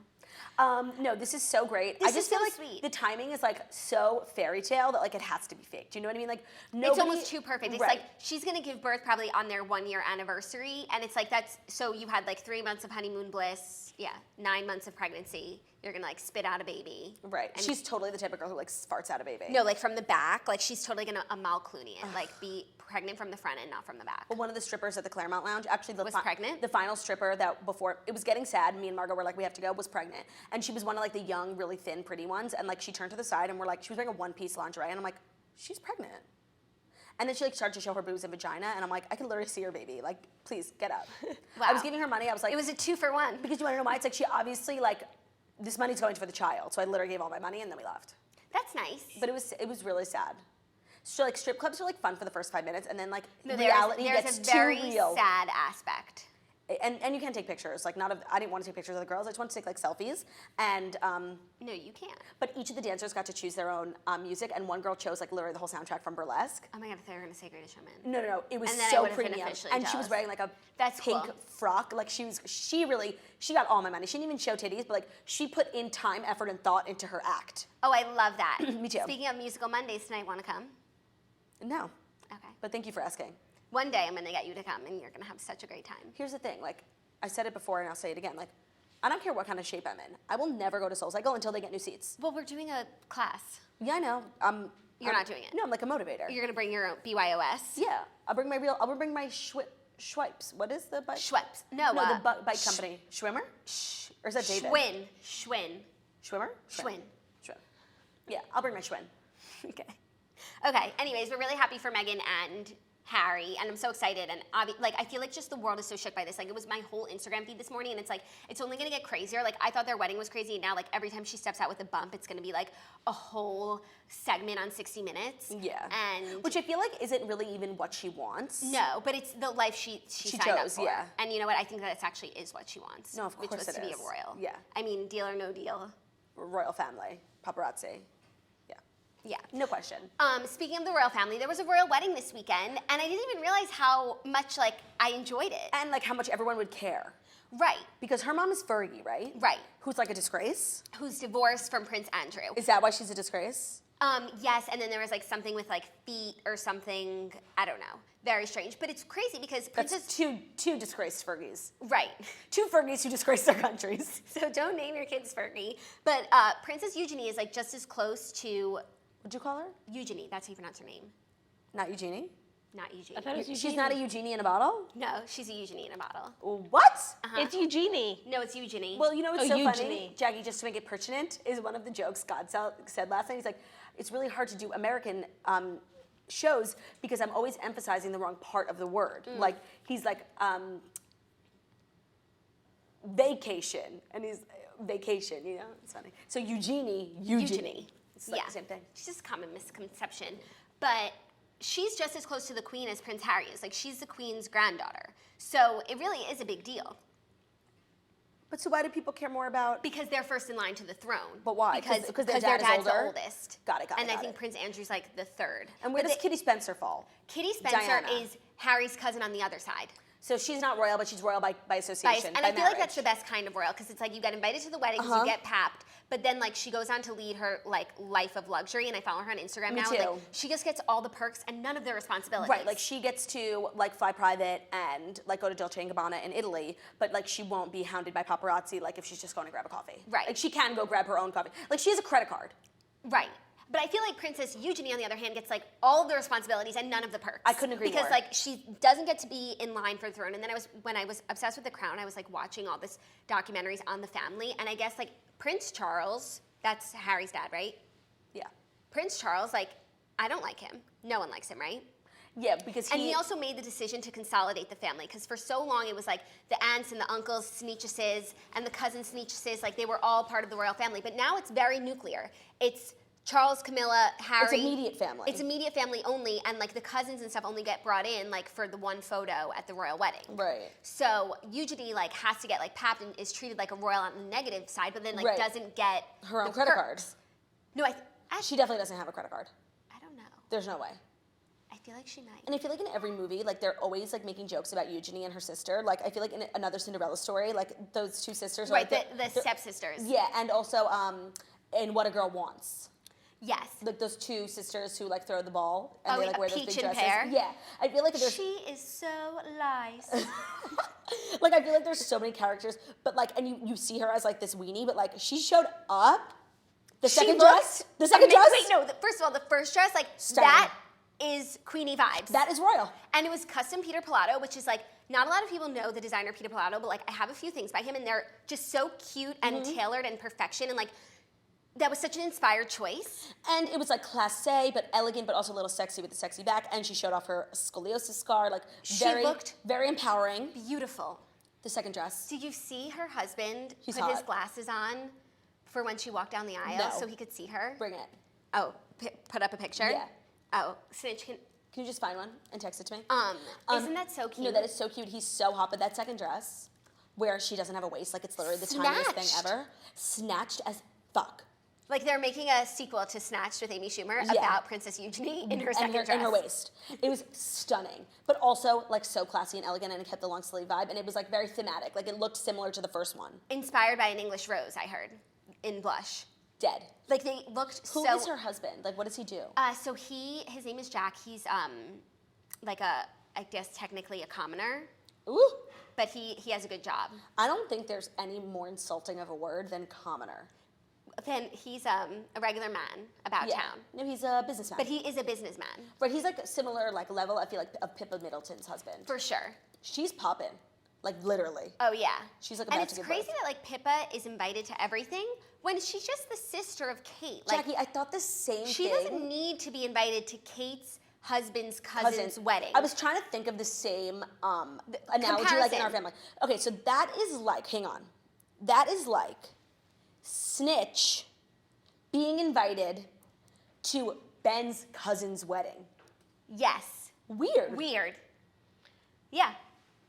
No, this is so great. This I just is feel so like sweet. the timing is like so fairy tale that like it has to be fake. Do you know what I mean? Like It's almost too perfect. It's Right. like she's gonna give birth probably on their 1-year anniversary, and it's like that's so you had like 3 months of honeymoon bliss, 9 months of pregnancy. You're gonna like spit out a baby. Right. And She's totally the type of girl who like farts out a baby. no, like from the back, like she's totally gonna Amal Clooney it, like be pregnant from the front and not from the back. But one of the strippers at the Claremont Lounge, actually Was pregnant? The final stripper that before it was getting sad, me and Margot were like, we have to go, was pregnant. And she was one of like the young, really thin, pretty ones. And like she turned to the side and we're like, she was wearing a one-piece lingerie. And I'm like, she's pregnant. And then she like started to show her boobs and vagina. And I'm like, I can literally see her baby. Like, please get up. Wow. I was giving her money. I was like, It was a 2-for-1. because you want to know why? It's like she obviously like, this money's going for the child. So I literally gave all my money and then we left. That's nice. But it was really sad. So like strip clubs are like fun for the first 5 minutes and then like No, reality there's gets a very too real. sad aspect. And you can't take pictures. Like I didn't want to take pictures of the girls. I just wanted to take like selfies. And No, you can't. but each of the dancers got to choose their own music, and one girl chose like literally the whole soundtrack from Burlesque. Oh my god, I thought you were gonna say Greatest Showman. No. It was And then I so would've been premium. officially And she was jealous. wearing like a That's pink cool. frock. Like she got all my money. She didn't even show titties, but like she put in time, effort, and thought into her act. Oh, I love that. Me too. Speaking of musical Mondays tonight, want to come? No, Okay. but thank you for asking. One day I'm gonna get you to come, and you're gonna have such a great time. Here's the thing, like I said it before and I'll say it again, like I don't care what kind of shape I'm in. I will never go to SoulCycle until they get new seats. Well, we're doing a class. Yeah, I know. You're not doing it. No, I'm like a motivator. You're gonna bring your own BYOS. Yeah, I'll bring my Schwipes. What is the bike? Schweppes. No, the bike company. Schwimmer? Or is that David? Schwinn. Schwimmer? Schwinn. Schwinn. Yeah, I'll bring my Schwinn. Okay. Okay. Anyways, we're really happy for Meghan and Harry, and I'm so excited. And like, I feel like just the world is so shook by this. Like, it was my whole Instagram feed this morning, and it's like, it's only gonna get crazier. Like, I thought their wedding was crazy, and now, like, every time she steps out with a bump, it's gonna be like a whole segment on 60 Minutes. Yeah. And which I feel like isn't really even what she wants. no, but it's the life she signed chose, up for. yeah. And you know what? I think that actually is what she wants. No, of course which was it to be is. a royal. Yeah. I mean, deal or no deal. Royal family, paparazzi. Yeah. Yeah. No question. Speaking of the royal family, there was a royal wedding this weekend, and I didn't even realize how much like I enjoyed it. And like how much everyone would care. Right. Because her mom is Fergie, right? Right. Who's like a disgrace. Who's divorced from Prince Andrew. Is that why she's a disgrace? Yes, and then there was like something with like feet or something. I don't know. Very strange, but it's crazy because Princess. That's two disgraced Fergies. Right. Two Fergies who disgrace their countries. So don't name your kids Fergie. But Princess Eugenie is like just as close to What'd you call her? Eugenie. That's how you pronounce her name. Not Eugenie? Not Eugenie. I thought it was Eugenie. She's not a Eugenie in a bottle? No, she's a Eugenie in a bottle. What? It's Eugenie. No, it's Eugenie. Well, you know what's so funny? Eugenie. Jackie, just to make it pertinent, is one of the jokes God said last night. He's like, it's really hard to do American shows because I'm always emphasizing the wrong part of the word. Like, he's like, vacation. And he's, vacation, you know? It's funny. So Eugenie. It's like the same thing. She's just a common misconception. But she's just as close to the Queen as Prince Harry is. Like, she's the Queen's granddaughter. So it really is a big deal. But so why do people care more about... Because they're first in line to the throne. But why? Because their their dad is dad's the older? oldest. Got it. And I think Prince Andrew's like the third. And where does Kitty Spencer fall? Kitty Spencer Diana. is Harry's cousin on the other side. So she's not royal, but she's royal by association, And by I feel like marriage. that's the best kind of royal because it's like you get invited to the weddings, you get papped, but then like she goes on to lead her like life of luxury, and I follow her on Instagram Me now. too. And, like, she just gets all the perks and none of their responsibilities. Right, like she gets to like fly private and like go to Dolce & Gabbana in Italy, but like she won't be hounded by paparazzi like if she's just going to grab a coffee. Right. Like she can go grab her own coffee. Like she has a credit card. Right. But I feel like Princess Eugenie, on the other hand, gets like all of the responsibilities and none of the perks. I couldn't agree because more. like she doesn't get to be in line for the throne. And then when I was obsessed with The Crown, I was like watching all this documentaries on the family, and I guess like Prince Charles, that's Harry's dad, right? Yeah. Prince Charles, like I don't like him. No one likes him, right? Yeah, because And he also made the decision to consolidate the family because for so long it was like the aunts and the uncles, Sneecheses, and the cousins, Sneecheses, like they were all part of the royal family. But now it's very nuclear. It's Charles, Camilla, Harry. It's immediate family. It's immediate family only, and like the cousins and stuff only get brought in like for the one photo at the royal wedding. Right. So Eugenie like has to get like papped and is treated like a royal on the negative side, but then like Right. doesn't get Her own the credit perks. card. No, She definitely doesn't have a credit card. I don't know. There's no way. I feel like she might. And I feel like in every movie, like they're always like making jokes about Eugenie and her sister. Like I feel like in another Cinderella story, like those two sisters are Right, like the stepsisters. Yeah, and also in What a Girl Wants. Yes. Like those two sisters who like throw the ball and Oh, they like yeah, wear those big Peach and dresses. Pear? Yeah, I feel like there's She is so nice. like I feel like there's so many characters, but like and you see her as like this weenie, but like she showed up. The second dress. Wait, no. First of all, the first dress, like Stunning. that is Queenie vibes. That is royal. And it was custom Peter Pilato, which is like not a lot of people know the designer Peter Pilato, but like I have a few things by him, and they're just so cute and tailored and perfection, and like that was such an inspired choice. And it was like classe, but elegant, but also a little sexy with the sexy back. And she showed off her scoliosis scar, like looked very empowering. Beautiful. The second dress. Did you see her husband He's put his hot. glasses on for when she walked down the aisle No. so he could see her? Bring it. Oh, put up a picture? Yeah. Oh, Snitch can. Can you just find one and text it to me? Isn't that so cute? No, that is so cute. He's so hot. But that second dress, where she doesn't have a waist, like it's literally the tiniest thing Snatched. ever, snatched as fuck. Like they're making a sequel to Snatched with Amy Schumer about Princess Eugenie in her second dress. And her waist. It was stunning, but also like so classy and elegant, and it kept the long sleeve vibe, and it was like very thematic. Like it looked similar to the first one. Inspired by an English rose, I heard, in blush. Dead. Like they looked Who so. is her husband? Like what does he do? So his name is Jack. He's like I guess technically a commoner, Ooh. but he has a good job. I don't think there's any more insulting of a word than commoner. Then he's a regular man about town. No, he's a businessman. But he is a businessman. But he's like a similar like level, I feel like, of Pippa Middleton's husband. For sure. She's poppin'. Like literally. Oh yeah. She's like about and to it's give crazy birth. that like Pippa is invited to everything when she's just the sister of Kate. Like Jackie, I thought the same she thing. doesn't need to be invited to Kate's husband's cousin's wedding. I was trying to think of the same analogy like in our family. Okay, so that is like, hang on. That is like Snitch being invited to Ben's cousin's wedding. Yes. Weird. Yeah.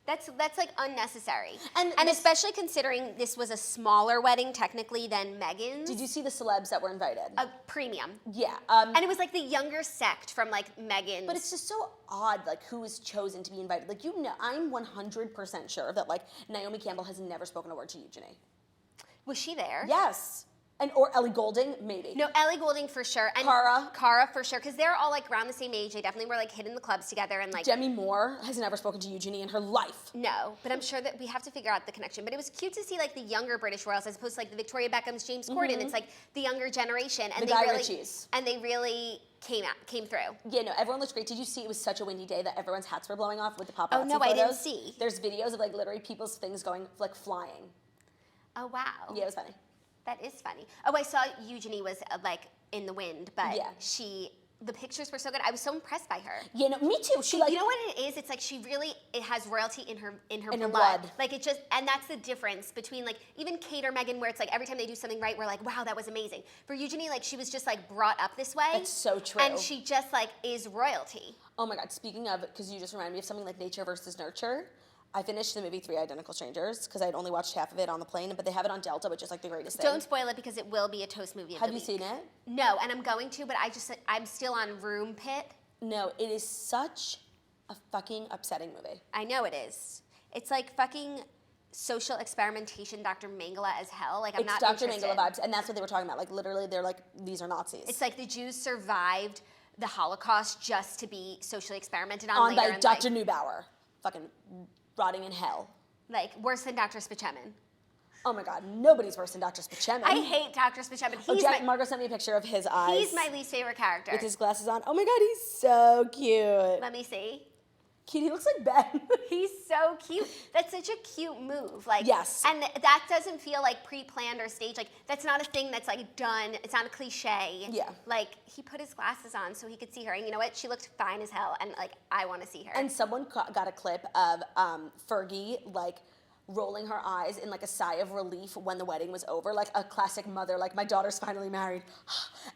That's like unnecessary. And especially considering this was a smaller wedding technically than Meghan's. Did you see the celebs that were invited? A premium. Yeah. And it was like the younger sect from like Meghan's. But it's just so odd, like who was chosen to be invited. Like, you know, I'm 100% sure that like Naomi Campbell has never spoken a word to Eugenie. Was she there? Yes. Or Ellie Goulding, maybe. No, Ellie Goulding for sure. And Cara for sure, because they're all like around the same age. They definitely were like hitting the clubs together and like. Demi Moore has never spoken to Eugenie in her life. No, but I'm sure that we have to figure out the connection. But it was cute to see like the younger British royals as opposed to like the Victoria Beckham's, James Corden. It's like the younger generation, and they really came through. Yeah, no, everyone looked great. Did you see it was such a windy day that everyone's hats were blowing off with the paparazzi Oh no, photos? I didn't see. There's videos of like literally people's things going like flying. Oh wow. Yeah, it was funny. That is funny. Oh, I saw Eugenie was like in the wind, but yeah. The pictures were so good. I was so impressed by her. Yeah, no, me too. She like, you know what it is? It's like it has royalty in her blood. Like it just, and that's the difference between like even Kate or Meghan, where it's like every time they do something right, we're like, wow, that was amazing. For Eugenie, like she was just like brought up this way. That's so true. And she just like is royalty. Oh my God, speaking of, because you just reminded me of something like Nature versus Nurture. I finished the movie 3 Identical Strangers because I'd only watched half of it on the plane, but they have it on Delta, which is like the greatest thing. Don't spoil it because it will be a Toast movie of Have the you week. seen it? No, and I'm going to, but I'm still on Room Pit. No, it is such a fucking upsetting movie. I know it is. It's like fucking social experimentation, Dr. Mengele as hell. Like I'm not interested. It's Dr. Mengele vibes, and that's what they were talking about. Like literally, they're like, these are Nazis. It's like the Jews survived the Holocaust just to be socially experimented on later. By Dr. Neubauer, fucking rotting in hell. Like worse than Dr. Spaceman. Oh my God, nobody's worse than Dr. Spaceman. I hate Dr. Spaceman. Margot sent me a picture of his eyes. He's my least favorite character. With his glasses on. Oh my God, he's so cute. Let me see. Cute, he looks like Ben. He's so cute. That's such a cute move. Like, yes. And that doesn't feel like pre-planned or staged. Like, that's not a thing that's like done. It's not a cliche. Yeah. Like, he put his glasses on so he could see her. And you know what? She looked fine as hell. And like, I want to see her. And someone got a clip of Fergie, like, rolling her eyes in like a sigh of relief when the wedding was over. Like a classic mother, like, my daughter's finally married.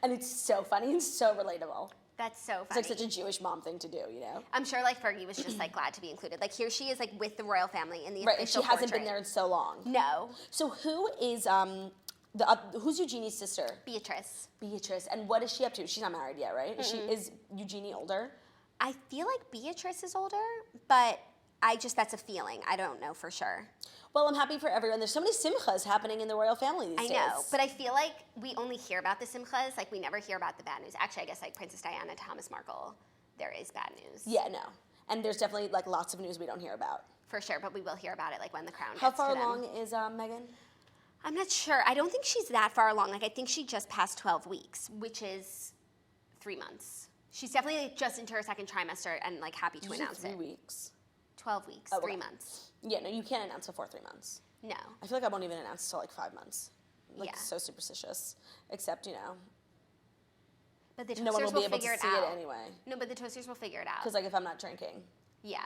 And it's so funny and so relatable. That's so funny. It's like such a Jewish mom thing to do, you know? I'm sure like Fergie was just like glad to be included. Like here she is like with the royal family in the right, official and she hasn't portrait. been there in so long. No. So who is who's Eugenie's sister? Beatrice. And what is she up to? She's not married yet, right? Is Eugenie older? I feel like Beatrice is older, but that's a feeling. I don't know for sure. Well, I'm happy for everyone. There's so many simchas happening in the royal family these days. I know, but I feel like we only hear about the simchas. Like, we never hear about the bad news. Actually, I guess, like, Princess Diana, Thomas Markle, there is bad news. Yeah, no. And there's definitely, like, lots of news we don't hear about. For sure, but we will hear about it, like, when the crown How gets to far them. along is Meghan? I'm not sure. I don't think she's that far along. Like, I think she just passed 12 weeks, which is 3 months. She's definitely like, just into her second trimester and, like, happy to announce 3 it. weeks. 12 weeks, Oh, 3 okay. months. Yeah, no, you can't announce before 3 months. No. I feel like I won't even announce until like 5 months. Like, Yeah. so superstitious. Except, you know, But the toasters no one will be able to figure see it out. it anyway. No, but the toasters will figure it out. Because, like, if I'm not drinking. Yeah.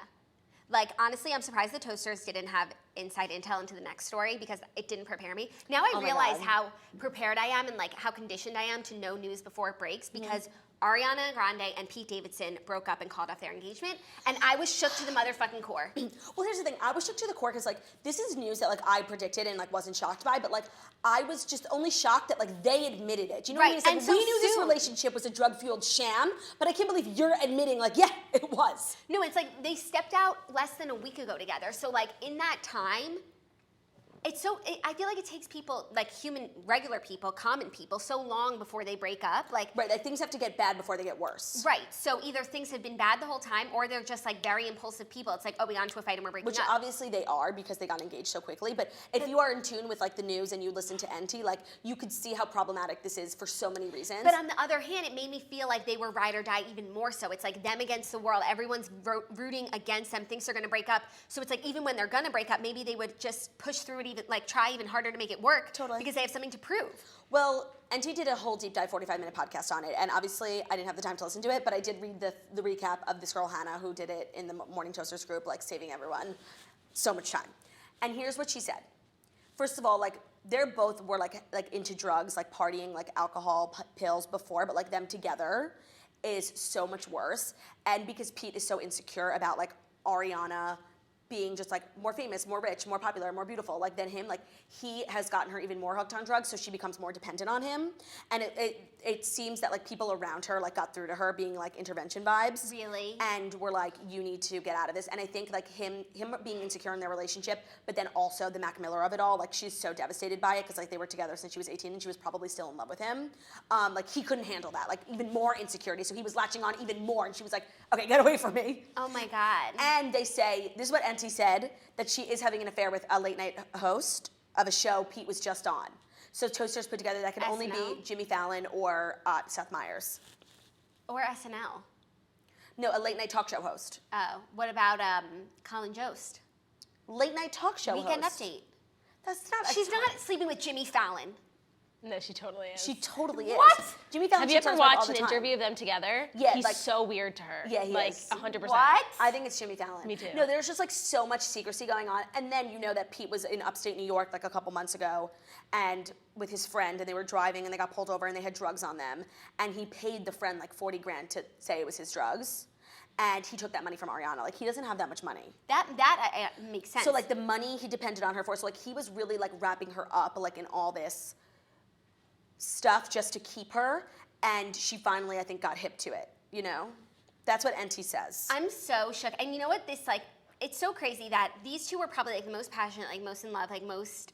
Like, honestly, I'm surprised the toasters didn't have inside intel into the next story because it didn't prepare me. Now I Oh my realize God. how prepared I am and, like, how conditioned I am to know news before it breaks because Ariana Grande and Pete Davidson broke up and called off their engagement, and I was shook to the motherfucking core. Well, here's the thing. I was shook to the core because, like, this is news that, like, I predicted and, like, wasn't shocked by, but, like, I was just only shocked that, like, they admitted it. Do you know what I mean? It's like, and so we knew this soon. relationship was a drug-fueled sham, but I can't believe you're admitting, like, yeah, it was. No, it's like they stepped out less than a week ago together. So, like, in that time, I feel like it takes people, like regular people, common people, so long before they break up. Like, Right, like, things have to get bad before they get worse. right. So either things have been bad the whole time, or they're just like very impulsive people. It's like, oh, we got into a fight and we're breaking Which up. obviously they are because they got engaged so quickly. But if you are in tune with, like, the news and you listen to NT, like, you could see how problematic this is for so many reasons. But on the other hand, it made me feel like they were ride or die even more so. It's like them against the world. Everyone's rooting against them. Thinks they're going to break up. So it's like even when they're going to break up, maybe they would just push through it try even harder to make it work. Totally. Because they have something to prove. Well, NT did a whole deep dive 45-minute podcast on it, and obviously I didn't have the time to listen to it, but I did read the recap of this girl Hannah who did it in the Morning Toasters group, like saving everyone so much time. And here's what she said. First of all, like they're both were like into drugs, like partying, like alcohol, pills before, but like them together is so much worse. And because Pete is so insecure about like Ariana being just like more famous, more rich, more popular, more beautiful like than him, like he has gotten her even more hooked on drugs, so she becomes more dependent on him. And it seems that like people around her like got through to her being like intervention vibes. Really? And were like, you need to get out of this. And I think like him being insecure in their relationship, but then also the Mac Miller of it all, like she's so devastated by it because like they were together since she was 18 and she was probably still in love with him. Like he couldn't handle that, like even more insecurity. So he was latching on even more and she was like, okay, get away from me. Oh my God. And they say, this is what NT said, that she is having an affair with a late night host of a show Pete was just on. So Toasters put together that could only be SNL? Jimmy Fallon or Seth Meyers. Or SNL. No, a late night talk show host. Oh, what about Colin Jost? Late night talk show Weekend host. Update. That's not. She's not sleeping with Jimmy Fallon. No, she totally is. She totally is. What? Jimmy Fallon. Have you cheats on ever his wife all watched the an time. interview of them together? Yeah, He's like- so weird to her. Yeah, he like is. 100%. What? I think it's Jimmy Fallon. Me too. No, there's just like so much secrecy going on. And then you know that Pete was in upstate New York like a couple months ago and with his friend and they were driving and they got pulled over and they had drugs on them. And he paid the friend like 40 grand to say it was his drugs. And he took that money from Ariana. Like he doesn't have that much money. That makes sense. So like the money he depended on her for. So like he was really like wrapping her up like in all this stuff just to keep her. And she finally, I think, got hip to it, you know? That's what NT says. I'm so shook. And you know what? This, like, it's so crazy that these two were probably, like, the most passionate, like, most in love, like, most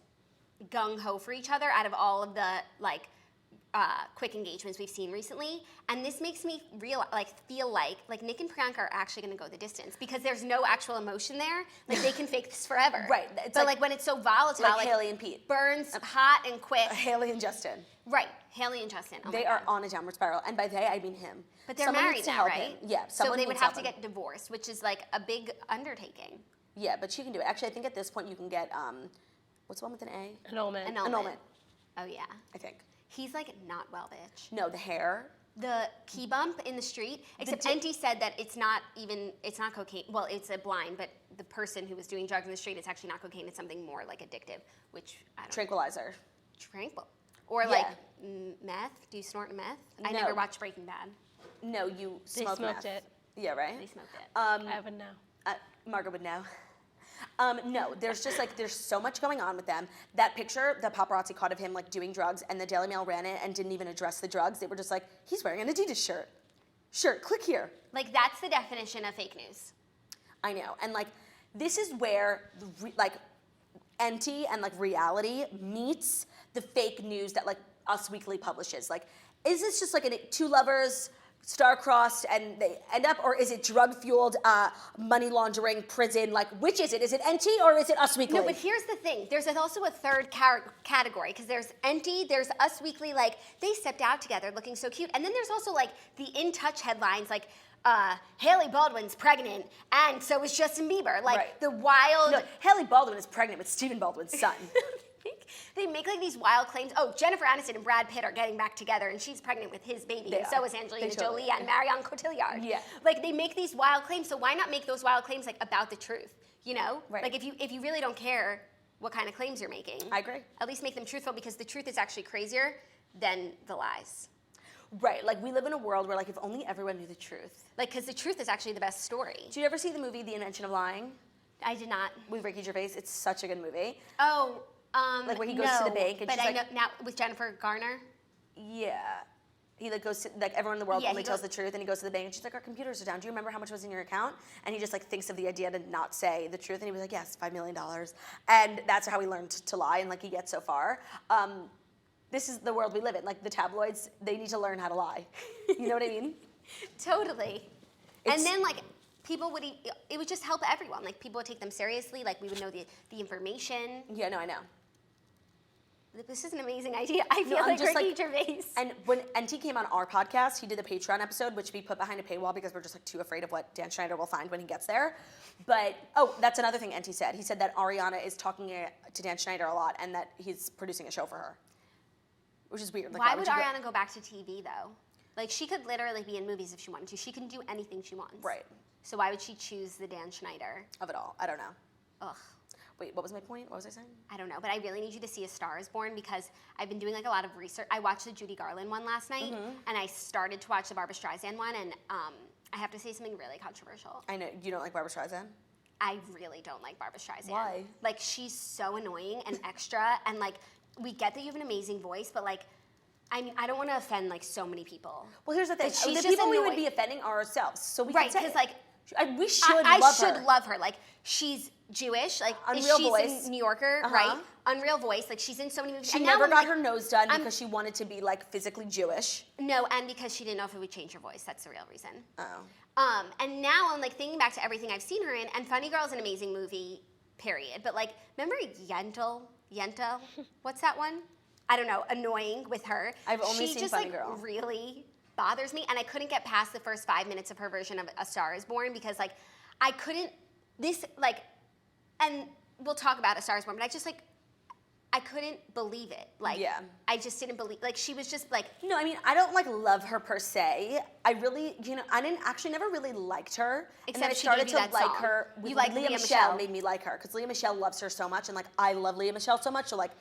gung-ho for each other out of all of the, like, quick engagements we've seen recently. And this makes me feel like Nick and Priyanka are actually going to go the distance because there's no actual emotion there. Like, they can fake this forever. Right. It's But, like, when it's so volatile, like Haley and Pete. burns hot and quick. Haley and Justin. Right. Haley and Justin. Oh They my are God. on a downward spiral. And by they, I mean him. But they're Someone married needs to now, help right? him. Yeah. So Someone they would needs have to help him. get divorced, which is, like, a big undertaking. Yeah, but she can do it. Actually, I think at this point you can get, what's the one with an A? Annulment. Annulment. Oh, yeah. I think. He's, like, not well, bitch. No, the hair. The key bump in the street, except NT said that it's not cocaine. Well, it's a blind, but the person who was doing drugs in the street, it's actually not cocaine. It's something more like addictive, which I don't Tranquilizer. Tranquil. Or Yeah. like meth. Do you snort meth? I No. never watched Breaking Bad. No, you They smoke smoked meth. it. Yeah, right? They smoked it. I would know. Margaret would know. No, there's just like, there's so much going on with them. That picture, the paparazzi caught of him like doing drugs and the Daily Mail ran it and didn't even address the drugs. They were just like, he's wearing an Adidas shirt. Shirt, click here. Like, that's the definition of fake news. I know. And like, this is where like NT and like reality meets the fake news that like Us Weekly publishes. Like, is this just like two lovers star-crossed and they end up, or is it drug-fueled money laundering prison? Like, which is it? Is it NT or is it Us Weekly? No, but here's the thing. There's also a third category because there's NT, there's Us Weekly, like they stepped out together looking so cute. And then there's also like the In Touch headlines like Haley Baldwin's pregnant and so is Justin Bieber. Like Right. the wild... No, Haley Baldwin is pregnant with Stephen Baldwin's son. They make like these wild claims. Oh, Jennifer Aniston and Brad Pitt are getting back together and she's pregnant with his baby. They And so are. is Angelina They totally Jolie and Marion Cotillard. Yeah. Like they make these wild claims. So why not make those wild claims like about the truth? You know? Right. Like if you really don't care what kind of claims you're making. I agree. At least make them truthful because the truth is actually crazier than the lies. Right, like we live in a world where like if only everyone knew the truth. Like, because the truth is actually the best story. Did you ever see the movie The Invention of Lying I did not. with Ricky Gervais? It's such a good movie. Oh, Like where he goes to the bank and but she's I like- know now with Jennifer Garner. Yeah. He like goes to, like everyone in the world Yeah, only he tells goes- the truth and he goes to the bank and she's like, our computers are down. Do you remember how much was in your account? And he just like thinks of the idea to not say the truth and he was like, yes, $5 million. And that's how he learned to lie and like he gets so far. This is the world we live in. Like the tabloids, they need to learn how to lie. You know what I mean? Totally. It's- And then like people would, it would just help everyone. Like people would take them seriously. Like we would know the information. Yeah, no, I know. This is an amazing idea. I feel I'm like just, Ricky Gervais. And when NT came on our podcast, he did the Patreon episode, which we put behind a paywall because we're just like too afraid of what Dan Schneider will find when he gets there. But, that's another thing NT said. He said that Ariana is talking to Dan Schneider a lot and that he's producing a show for her. Which is weird. Like, why would Ariana go back to TV, though? Like, she could literally be in movies if she wanted to. She can do anything she wants. Right. So why would she choose the Dan Schneider? Of it all. I don't know. Ugh. Wait, what was my point? What was I saying? I don't know, but I really need you to see A Star is Born because I've been doing like a lot of research. I watched the Judy Garland one last night, and I started to watch the Barbra Streisand one, and I have to say something really controversial. I know. You don't like Barbra Streisand? I really don't like Barbra Streisand. Why? Like, she's so annoying and extra, and like, we get that you have an amazing voice, but like, I mean, I don't want to offend like so many people. Well, here's the thing. But she's The just people we would annoying. be offending are ourselves. So we Right, can say because it. like, we should I love should her. love her. Like, she's Jewish. Like, Unreal she's Voice. a New Yorker, right? Unreal Voice. Like, she's in so many movies. She And now never I'm got like, her nose done because she wanted to be like physically Jewish. No, and because she didn't know if it would change her voice. That's the real reason. Oh. And now I'm like thinking back to everything I've seen her in, and Funny Girl is an amazing movie, period. But like, remember Yentl? What's that one? I don't know, annoying with her. I've only she seen just Funny like Girl. really bothers me, and I couldn't get past the first 5 minutes of her version of A Star is Born because like I couldn't and we'll talk about A Star is Born, but I couldn't believe it. Like, Yeah. I just didn't believe, like, she was just like, No, I mean, I don't like love her per se. I really, I didn't actually never really liked her. And then I Except she started gave to you that like song. her. You like Leah Leah Michelle Michelle. made me like her because Leah Michelle loves her so much, and like I love Leah Michelle so much. So like,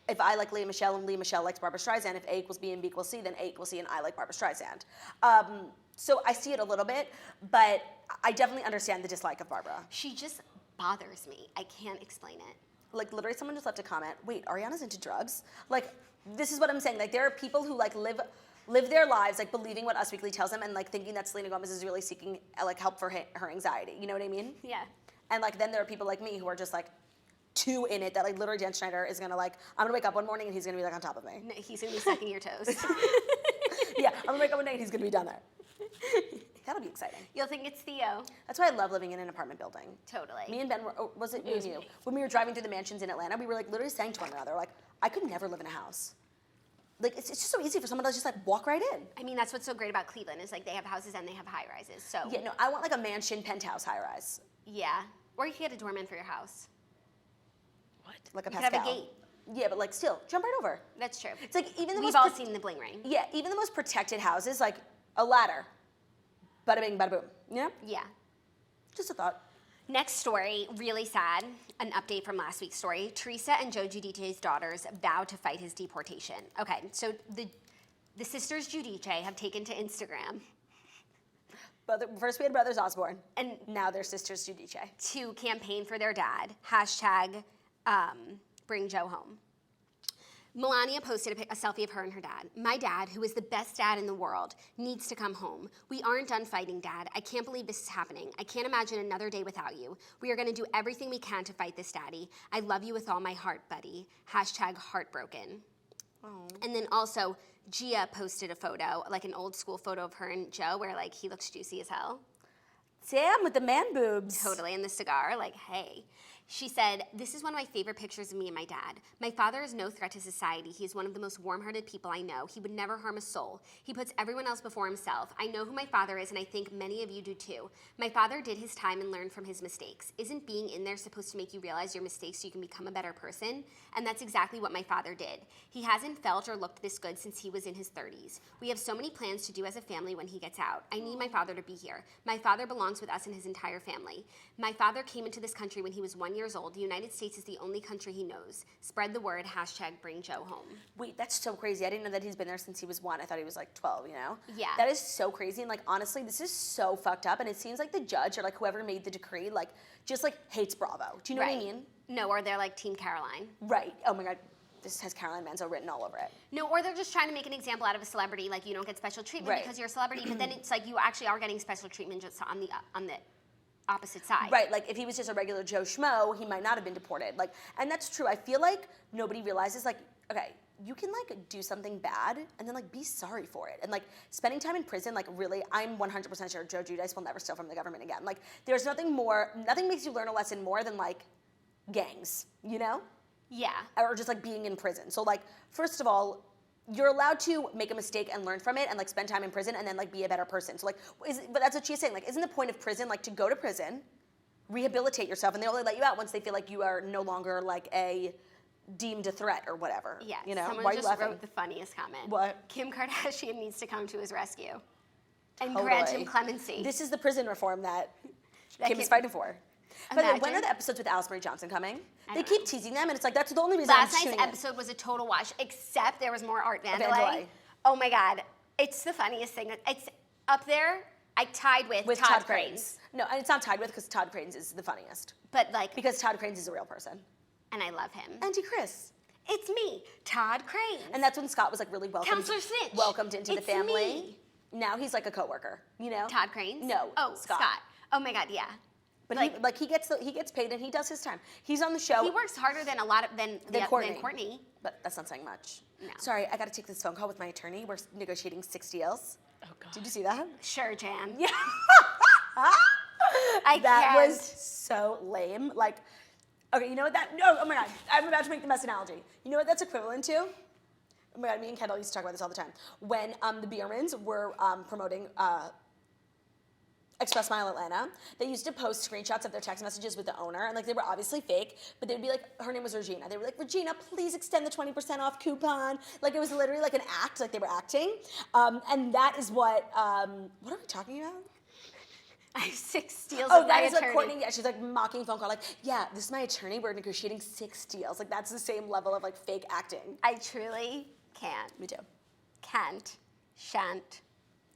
if I like Leah Michelle and Leah Michelle likes Barbra Streisand, if A equals B and B equals C, then A equals C and I like Barbra Streisand. So I see it a little bit, but I definitely understand the dislike of Barbara. she just bothers me. I can't explain it. Like literally someone just left a comment, wait, Ariana's into drugs? Like, this is what I'm saying. Like there are people who like live their lives like believing what Us Weekly tells them and like thinking that Selena Gomez is really seeking like help for her anxiety. You know what I mean? Yeah. And like then there are people like me who are just like too in it that like literally Dan Schneider is gonna like, I'm gonna wake up one morning and he's gonna be like on top of me. No, he's gonna be sucking your toes. Yeah, I'm gonna wake up one day and he's gonna be down there. That'll be exciting. You'll think it's Theo. That's why I love living in an apartment building. Totally. Me and Ben were, was it me and you? When we were driving through the mansions in Atlanta, we were like literally saying to one another, like, I could never live in a house. Like, it's just so easy for someone to just like walk right in. I mean, that's what's so great about Cleveland is like they have houses and they have high rises. So Yeah, no, I want like a mansion penthouse high rise. yeah. Or you can get a doorman for your house. What? Like a You could Pascal. have a gate. Yeah, but like still, jump right over. That's true. It's like even the We've most all pro- seen the bling ring. Yeah, even the most protected houses, like a ladder. Bada bing, bada boom. Yeah? Yeah. Just a thought. Next story, really sad. An update from last week's story. Teresa and Giudice's daughters vow to fight his deportation. Okay, so the sisters Giudice have taken to Instagram First we had brothers Osborne, and now they're sisters Giudice. to campaign for their dad. # bring Joe home. Melania posted a selfie of her and her dad. My dad, who is the best dad in the world, needs to come home. We aren't done fighting, Dad. I can't believe this is happening. I can't imagine another day without you. We are going to do everything we can to fight this, Daddy. I love you with all my heart, buddy. # heartbroken. Oh. And then also, Gia posted a photo, like an old school photo of her and Joe, where like he looks juicy as hell. Damn, with the man boobs. Totally, and the cigar, like, hey. She said, this is one of my favorite pictures of me and my dad. My father is no threat to society. He is one of the most warm-hearted people I know. He would never harm a soul. He puts everyone else before himself. I know who my father is, and I think many of you do too. My father did his time and learned from his mistakes. Isn't being in there supposed to make you realize your mistakes so you can become a better person? And that's exactly what my father did. He hasn't felt or looked this good since he was in his 30s. We have so many plans to do as a family when he gets out. I need my father to be here. My father belongs with us and his entire family. My father came into this country when he was 1 year old. The United States is the only country he knows. Spread the word, # bring Joe home. Wait, that's so crazy. I didn't know that he's been there since he was 1. I thought he was like 12, you know? Yeah. That is so crazy. And like, honestly, this is so fucked up. And it seems like the judge or like whoever made the decree, like, just like hates Bravo. Do you know what I mean? No, or they're like Team Caroline. Right. Oh my God. This has Caroline Manzo written all over it. No, or they're just trying to make an example out of a celebrity, like you don't get special treatment Right. because you're a celebrity, but then it's like you actually are getting special treatment just on the opposite side. Right, like if he was just a regular Joe Schmo, he might not have been deported. Like, and that's true. I feel like nobody realizes, like, okay, you can like do something bad and then like be sorry for it. And like spending time in prison, like really, I'm 100% sure Joe Giudice will never steal from the government again. Like, there's nothing makes you learn a lesson more than like gangs, you know? Yeah. Or just like being in prison. So like, first of all, you're allowed to make a mistake and learn from it and like spend time in prison and then like be a better person. So like, but that's what she's saying. Like, isn't the point of prison like to go to prison, rehabilitate yourself, and they only let you out once they feel like you are no longer like deemed a threat or whatever. Yeah. You know? Someone Why are you just laughing? wrote the funniest comment. What? Kim Kardashian needs to come to his rescue and Totally. grant him clemency. This is the prison reform that Kim is Kim- fighting for. By the way, when Imagine. are the episodes with Alice Marie Johnson coming? I They don't keep know. teasing them, and it's like that's the only reason Last I'm night's tuning in. episode was a total wash, except there was more art Vandalay. Vandalay. Oh my God. It's the funniest thing. It's up there. I tied with Todd Cranes. No, and it's not tied with because Todd Cranes is the funniest. But like, Because Todd Cranes is a real person. and I love him. Auntie Chris. It's me, Todd Cranes. And that's when Scott was like really Counselor Snitch. welcomed into the It's family. me. Now he's like a coworker, you know? Todd Cranes? No, Oh, Scott. Oh my God, yeah. But like- he gets paid and he does his time. He's on the show. He works harder than a lot of than Courtney. But that's not saying much. No. Sorry, I got to take this phone call with my attorney. We're negotiating 6 deals. Oh God. Did you see that? Sure, Jan. Yeah. I That can't. was so lame. Like, okay, you know what that? No, oh my God, I'm about to make the best analogy. You know what that's equivalent to? Oh my God, me and Kendall used to talk about this all the time. When the Biermans were promoting Express Mile Atlanta, they used to post screenshots of their text messages with the owner, and like they were obviously fake, but they would be like, her name was Regina. They were like, Regina, please extend the 20% off coupon. Like it was literally like an act, like they were acting. And that is what are we talking about? I have 6 deals Oh, with that my is what attorney. Courtney, yeah, she's like mocking phone call, like, yeah, this is my attorney, we're negotiating 6 deals. Like that's the same level of like fake acting. I truly can't. Me too. Can't. Shan't.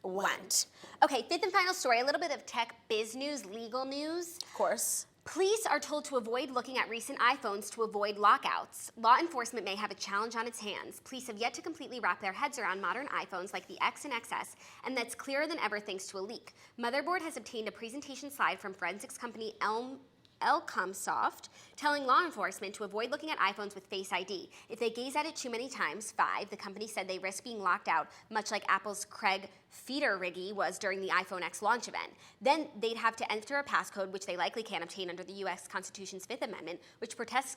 Went. Okay, 5th and final story, a little bit of tech biz news, legal news. Of course. Police are told to avoid looking at recent iPhones to avoid lockouts. Law enforcement may have a challenge on its hands. Police have yet to completely wrap their heads around modern iPhones like the X and XS, and that's clearer than ever thanks to a leak. Motherboard has obtained a presentation slide from forensics company Elcomsoft, telling law enforcement to avoid looking at iPhones with Face ID. If they gaze at it too many times, 5, the company said they risk being locked out, much like Apple's Craig Federighi was during the iPhone X launch event. Then they'd have to enter a passcode, which they likely can't obtain under the U.S. Constitution's 5th Amendment, which protects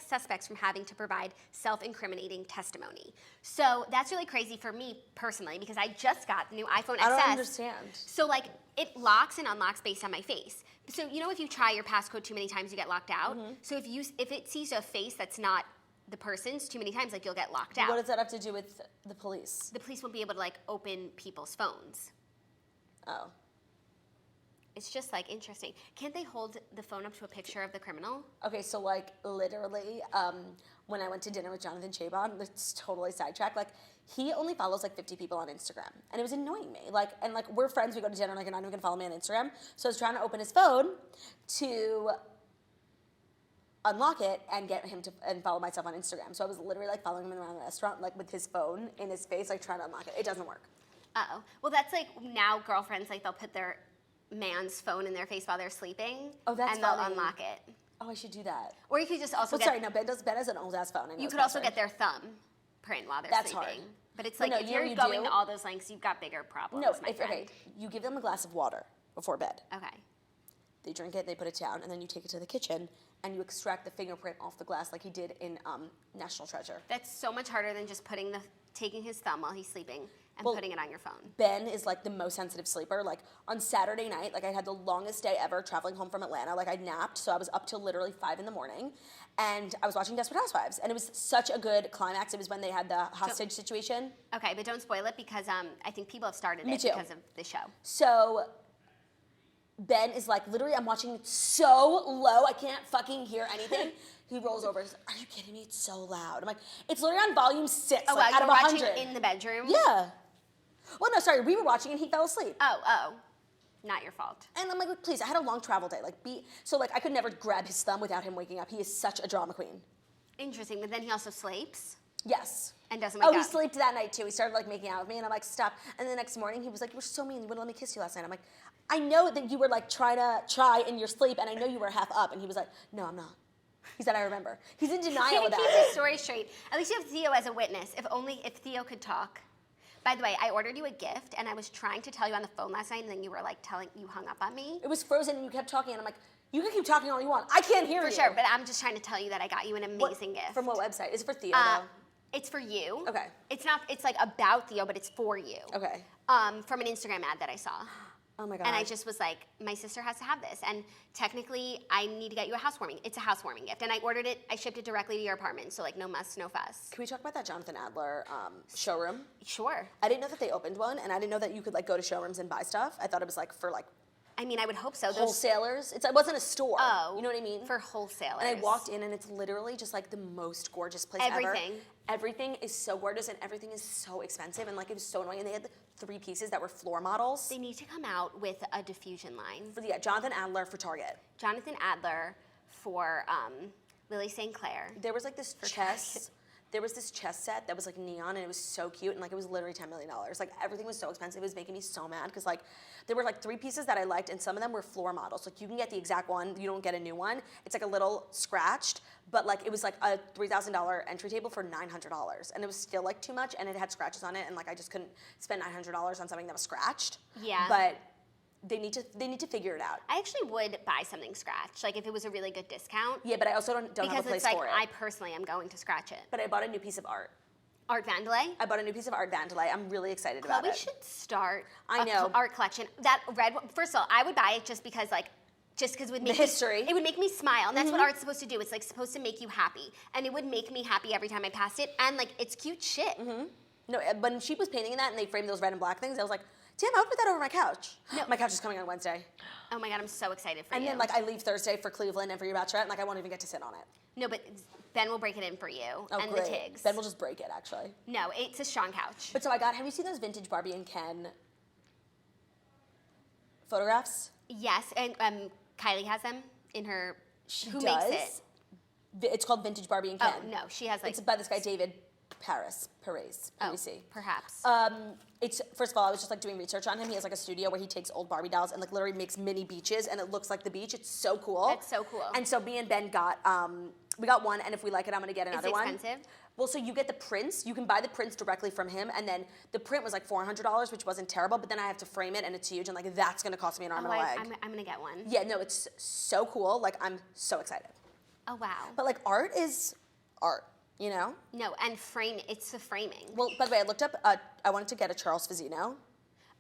suspects from having to provide self-incriminating testimony. So that's really crazy for me personally, because I just got the new iPhone XS. I don't understand. So like it locks and unlocks based on my face. So you know if you try your passcode too many times, you get locked out. Mm-hmm. So if it sees a face that's not the person's too many times, like you'll get locked out. What does that have to do with the police? The police won't be able to like open people's phones. Oh. It's just like interesting. Can't they hold the phone up to a picture of the criminal? Okay, so like literally, when I went to dinner with Jonathan Chabon, it's totally sidetracked. Like he only follows like 50 people on Instagram, and it was annoying me. Like, and like we're friends, we go to dinner, like you're not even gonna follow me on Instagram. So I was trying to open his phone to unlock it and get him to and follow myself on Instagram. So I was literally like following him around the restaurant, like with his phone in his face, like trying to unlock it. It doesn't work. Uh-oh. Well, that's like now girlfriends, like they'll put their man's phone in their face while they're sleeping. Oh, that's and they'll funny. unlock it. Oh, I should do that. Or you could just also Well, get sorry, no, Ben has an old ass phone. I know you his could also password. get their thumb print while they're That's sleeping. hard. But it's But like no, if you know you're you going do? to all those lengths, you've got bigger problems, No, my friend. okay, you give them a glass of water before bed. Okay. They drink it, they put it down, and then you take it to the kitchen and you extract the fingerprint off the glass like he did in National Treasure. That's so much harder than just taking his thumb while he's sleeping and Well, putting it on your phone. Ben is like the most sensitive sleeper. Like on Saturday night, like I had the longest day ever traveling home from Atlanta. Like I napped, so I was up till literally 5 in the morning, and I was watching Desperate Housewives, and it was such a good climax. It was when they had the hostage situation. Okay, but don't spoil it because I think people have started Me it too. because of the show. So Ben is like, literally, I'm watching it so low, I can't fucking hear anything. He rolls over. He's like, are you kidding me? It's so loud. I'm like, it's literally on volume 6, Oh, like wow, out you of were watching 100. in the bedroom? Yeah. Well, no, sorry, we were watching and he fell asleep. Oh. Not your fault. And I'm like, please, I had a long travel day. So I could never grab his thumb without him waking up. He is such a drama queen. Interesting, but then he also sleeps Yes. and doesn't wake up. Oh, he slept that night too. He started like making out with me, and I'm like, stop. And the next morning, he was like, you were so mean. You wouldn't let me kiss you last night. I'm like, I know that you were like try in your sleep, and I know you were half up. And he was like, no, I'm not. He said, I remember. He's in denial Can you about keep it. his story straight? At least you have Theo as a witness. If Theo could talk. By the way, I ordered you a gift, and I was trying to tell you on the phone last night, and then you were like you hung up on me. It was frozen, and you kept talking, and I'm like, You can keep talking all you want. I can't hear you. For sure, but I'm just trying to tell you that I got you an amazing gift. From what website? Is it for Theo, though? It's for you. Okay. It's not, it's like about Theo, but it's for you. Okay. From an Instagram ad that I saw. Oh my God. And I just was like, my sister has to have this. And technically, I need to get you a housewarming. It's a housewarming gift. And I ordered it, I shipped it directly to your apartment. So like, no muss, no fuss. Can we talk about that Jonathan Adler showroom? Sure. I didn't know that they opened one, and I didn't know that you could like go to showrooms and buy stuff. I thought it was like for like I mean, I would hope so. Those, wholesalers. It wasn't a store. oh. You know what I mean? For wholesalers. And I walked in, and it's literally just like the most gorgeous place ever. Everything. Everything is so gorgeous, and everything is so expensive, and like it was so annoying. And they had 3 pieces that were floor models. They need to come out with a diffusion line. For Jonathan Adler for Target. Jonathan Adler for Lily St. Clair. There was like this chess. There was this chess set that was like neon, and it was so cute, and like it was literally $10 million. Like everything was so expensive, it was making me so mad because like there were like 3 pieces that I liked, and some of them were floor models. Like you can get the exact one, you don't get a new one. It's like a little scratched, but like it was like a $3,000 entry table for $900, and it was still like too much, and it had scratches on it, and like I just couldn't spend $900 on something that was scratched. Yeah. But they need to figure it out. I actually would buy something scratched, like if it was a really good discount. Yeah, but I also don't have a Because place it's like, for it. I personally am going to scratch it. But I bought a new piece of art. Art Vandalay? I bought a new piece of art Vandalay. I'm really excited about Chloe it. should start I know. art collection. That red one, first of all, I would buy it just because it would make history. It would make me smile, and that's what art's supposed to do. It's like supposed to make you happy, and it would make me happy every time I passed it, and like it's cute shit. No, when she was painting that and they framed those red and black things, I was like, damn, I would put that over my couch. No. My couch is coming on Wednesday. Oh my God, I'm so excited for And you. then like I leave Thursday for Cleveland and for your bachelorette, and like I won't even get to sit on it. No, but Ben will break it in for you, Oh, and great. the Tigs. Ben will just break it, actually. No, it's a strong couch. But so have you seen those vintage Barbie and Ken photographs? Yes, and Kylie has them in her. Who does. makes it? It's called Vintage Barbie and Ken. Oh no, she has like. It's by this guy David Perez. Oh, see. perhaps. It's first of all, I was just like doing research on him. He has like a studio where he takes old Barbie dolls and like literally makes mini beaches, and it looks like the beach. It's so cool. That's so cool. And so me and Ben got we got one, and if we like it, I'm gonna get another one. Is it expensive? Well, so you get the prints. You can buy the prints directly from him, and then the print was like $400, which wasn't terrible. But then I have to frame it, and it's huge, and like that's gonna cost me an arm and a leg. I'm gonna get one. Yeah, no, it's so cool. Like I'm so excited. Oh wow. But like art is art, you know? No, and it's the framing. Well, by the way, I looked up. I wanted to get a Charles Fazino.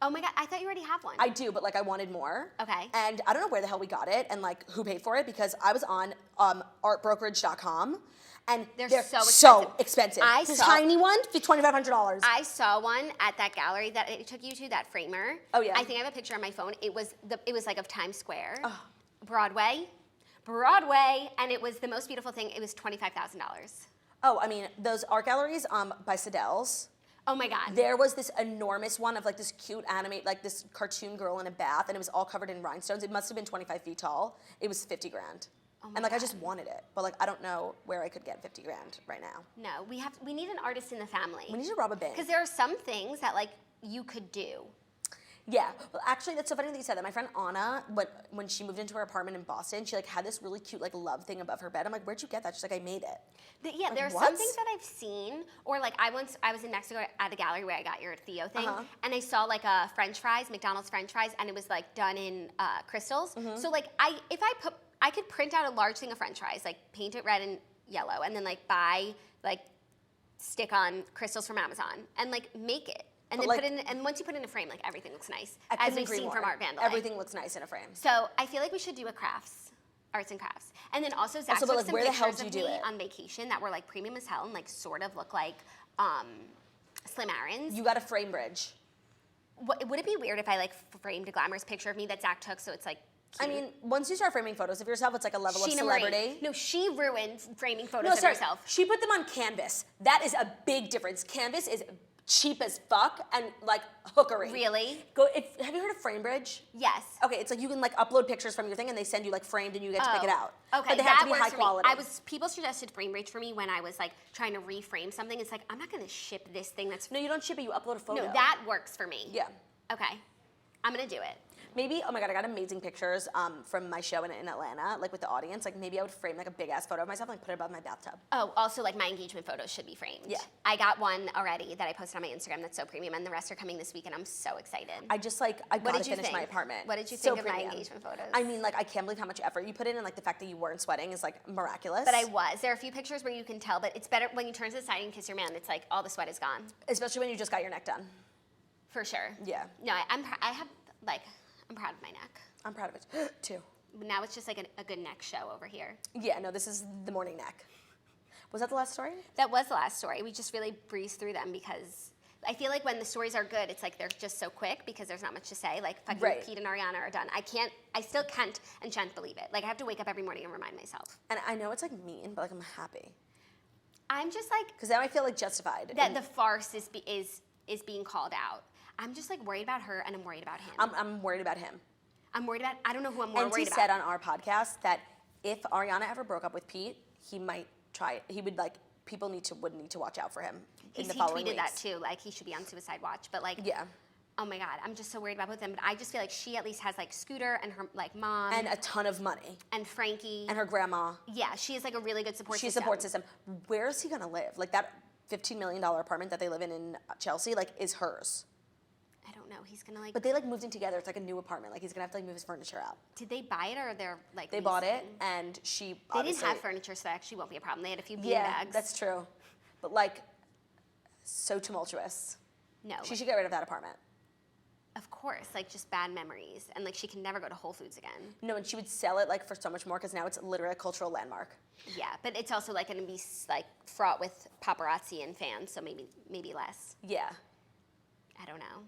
Oh my God, I thought you already have one. I do, but like I wanted more. Okay. And I don't know where the hell we got it and like who paid for it because I was on artbrokerage.com and they're so expensive. I This saw- tiny one, $2,500. I saw one at that gallery that it took you to, that framer. Oh, yeah. I think I have a picture on my phone. It was like of Times Square, Broadway, and it was the most beautiful thing. It was $25,000. Oh, I mean those art galleries by Sadelle's. Oh my God. There was this enormous one of like this cute like this cartoon girl in a bath, and it was all covered in rhinestones. It must have been 25 feet tall. It was $50,000. Oh my and like I God. just wanted it, but like I don't know where I could get $50,000 right now. No, we need an artist in the family. We need to rob a bank. Because there are some things that like you could do. Yeah, well, actually, that's so funny that you said that. My friend Anna, when she moved into her apartment in Boston, she like had this really cute like love thing above her bed. I'm like, where'd you get that? She's like, I made it. Like, There are what? some things that I've seen, or like I was in Mexico at a gallery where I got your Theo thing, and I saw like a French fries, McDonald's French fries, and it was like done in crystals. So like I could print out a large thing of French fries, like paint it red and yellow, and then like buy like stick on crystals from Amazon and like make it. And But, then like- put it in, and once you put it in a frame, like everything looks nice, I as couldn't we've agree seen more. from Art Vandalay. Everything looks nice in a frame. So I feel like we should do a arts and crafts. And then also Zach Also, but, took like, some where the hell pictures do of you me do it? on vacation that were like premium as hell and like sort of look like Slim Aaron's. You got a frame bridge. Would it be weird if I like framed a glamorous picture of me that Zach took so it's like I cute? mean, once you start framing photos of yourself, it's like a level of Sheena Marie. celebrity. No, she ruined framing photos No, of sorry. herself. She put them on canvas. That is a big difference. Canvas is cheap as fuck and like hookery. Really? Have you heard of FrameBridge? Yes. Okay, it's like you can like upload pictures from your thing and they send you like framed and you get to pick it out. Okay, But they have to be works high for me. quality. People suggested FrameBridge for me when I was like trying to reframe something. It's like I'm not gonna ship this thing that's No, you don't ship it, you upload a photo. No, that works for me. Yeah. Okay. I'm gonna do it. Maybe, oh my God, I got amazing pictures from my show in Atlanta, like with the audience. Like maybe I would frame like a big ass photo of myself and like, put it above my bathtub. Oh, also like my engagement photos should be framed. Yeah. I got one already that I posted on my Instagram that's so premium, and the rest are coming this week, and I'm so excited. I gotta finish my apartment. What did you So think of my premium. engagement photos? I mean, like I can't believe how much effort you put in, and like the fact that you weren't sweating is like miraculous. But I was. There are a few pictures where you can tell, but it's better when you turn to the side and kiss your man. It's like all the sweat is gone. Especially when you just got your neck done. For sure. Yeah. No, I'm proud of my neck. I'm proud of it too. Now it's just like a good neck show over here. Yeah, no, this is the morning neck. Was that the last story? That was the last story. We just really breezed through them because I feel like when the stories are good, it's like they're just so quick because there's not much to say. Like fucking Right. Pete and Ariana are done. I still can't and shan't believe it. Like I have to wake up every morning and remind myself. And I know it's like mean, but like I'm happy. I'm just like Because now I feel like justified. that And the farce is being called out. I'm just like worried about her and I'm worried about him. I'm worried about him. I'm worried about, I don't know who I'm more And he worried said about. on our podcast that if Ariana ever broke up with Pete, he might try it. He would like, people would need to watch out for him in the He following tweeted that weeks. too, like he should be on suicide watch. But like, Yeah. oh my God, I'm just so worried about both of them. But I just feel like she at least has like Scooter and her like mom And a ton of money. and Frankie. And her grandma. Yeah, she is like a really good support She's a system. support system. Where is he gonna live? Like that $15 million apartment that they live in Chelsea, like is hers. I don't know. He's gonna like. But they like moved in together. It's like a new apartment. Like he's gonna have to like move his furniture out. Did they buy it or they're like? They bought it, leasing? and she They didn't obviously, have furniture, so that actually won't be a problem. They had a few beanbags. Yeah, that's true. But like, so tumultuous. No. She should get rid of that apartment. Of course, like just bad memories, and like she can never go to Whole Foods again. No, and she would sell it like for so much more because now it's literally a cultural landmark. Yeah, but it's also like gonna be like fraught with paparazzi and fans, so maybe less. Yeah. I don't know.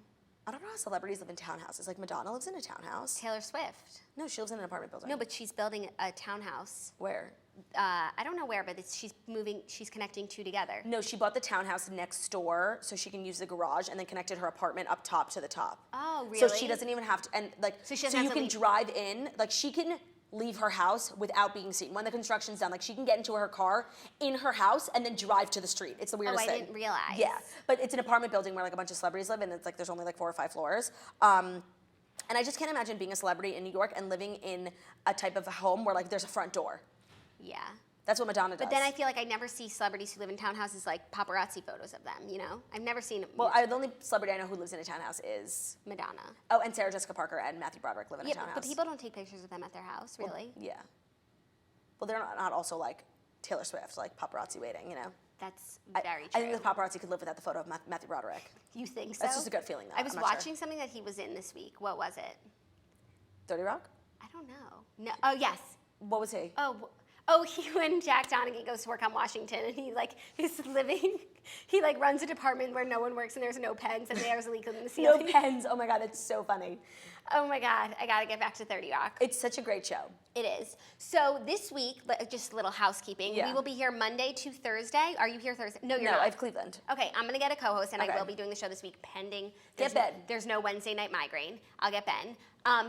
I don't know how celebrities live in townhouses. Like Madonna lives in a townhouse. Taylor Swift. No, she lives in an apartment building. No, but she's building a townhouse. Where? I don't know where, but she's moving. She's connecting two together. No, she bought the townhouse next door so she can use the garage and then connected her apartment up top to the top. Oh, really? So she doesn't even have to, and like, So she doesn't have you to can leave- drive in, like she can leave her house without being seen. When the construction's done, like she can get into her car in her house and then drive to the street. It's the weirdest I thing. didn't realize. Yeah, but it's an apartment building where like a bunch of celebrities live and it's like there's only like 4 or 5 floors. And I just can't imagine being a celebrity in New York and living in a type of a home where like there's a front door. Yeah. That's what Madonna does. But then I feel like I never see celebrities who live in townhouses like paparazzi photos of them, you know? I've never seen Well, the only celebrity I know who lives in a townhouse is, Madonna. oh, and Sarah Jessica Parker and Matthew Broderick live in a Yeah, townhouse. but people don't take pictures of them at their house, really. Yeah. Well, they're not also like Taylor Swift, like paparazzi waiting, you know? That's I very true. I think the paparazzi could live without the photo of Matthew Broderick. You think so? That's just a gut feeling, though. I was I'm not sure. watching something that he was in this week. What was it? 30 Rock? I don't know. No. Oh, yes. What was he? When Jack Donaghy goes to work on Washington and he like is living, he like runs a department where no one works and there's no pens and there's a leak in the No ceiling. pens. Oh my God, it's so funny. Oh my God, I gotta get back to 30 Rock. It's such a great show. It is. So this week, just a little housekeeping. Yeah. We will be here Monday to Thursday. Are you here Thursday? No, you're No, not. I have Cleveland. Okay, I'm gonna get a co-host, and Okay. I will be doing the show this week pending. Get Ben. There's no Wednesday night migraine. I'll get Ben.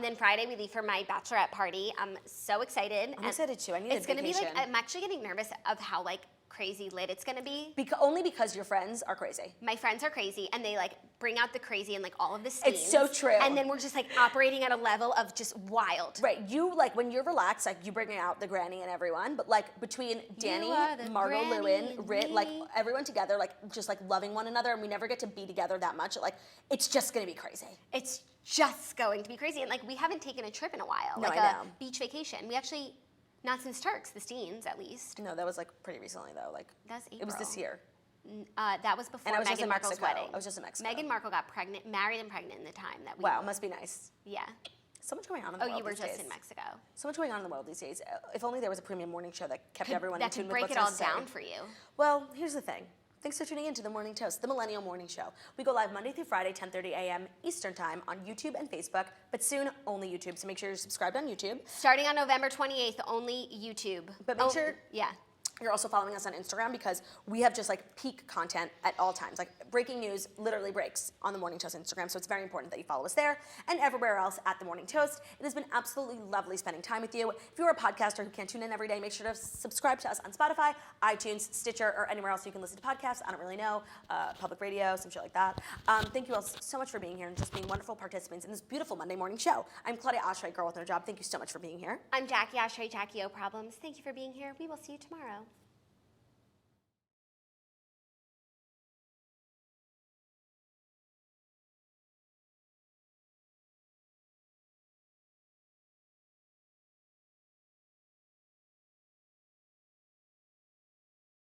Then Friday we leave for my bachelorette party. I'm so excited. I'm excited too. I need It's a gonna be vacation. like I'm actually getting nervous of how like crazy lit it's gonna be. Only because your friends are crazy. My friends are crazy, and they like bring out the crazy and like all of the scenes. It's so true. And then we're just like operating at a level of just wild. Right, you like when you're relaxed, like you bring out the granny and everyone, but like between Danny, are the Markle, granny Lewin, and Rit, like me. everyone together, like just like loving one another, and we never get to be together that much. Like it's just gonna be crazy. It's just going to be crazy. And like we haven't taken a trip in a while. No, like I a know. beach vacation. We actually, not since Turks, the Steens at least. No, that was like pretty recently though. Like That's it was this April. year. That was before And I was just Meghan in Markle's Mexico. wedding. I was just in Mexico. Meghan Markle got pregnant, married and pregnant in the time that we Wow, must be nice. Yeah. So much going on in the Oh, world you were these just days. in Mexico. So much going on in the world these days. If only there was a premium morning show that kept everyone That in tune could with break what's it all necessary. down for you. Well, here's the thing. Thanks for tuning in to The Morning Toast, the Millennial Morning Show. We go live Monday through Friday, 10:30 a.m. Eastern Time on YouTube and Facebook, but soon only YouTube. So make sure you're subscribed on YouTube. Starting on November 28th, only YouTube. But make sure- Yeah. you're also following us on Instagram because we have just like peak content at all times. Like breaking news literally breaks on the Morning Toast Instagram, so it's very important that you follow us there and everywhere else at the Morning Toast. It has been absolutely lovely spending time with you. If you're a podcaster who can't tune in every day, make sure to subscribe to us on Spotify, iTunes, Stitcher, or anywhere else you can listen to podcasts. I don't really know, public radio, some shit like that. Thank you all so much for being here and just being wonderful participants in this beautiful Monday morning show. I'm Claudia Oshry, girl with no job. Thank you so much for being here. I'm Jackie Oshry, Jackie O Problems. Thank you for being here. We will see you tomorrow.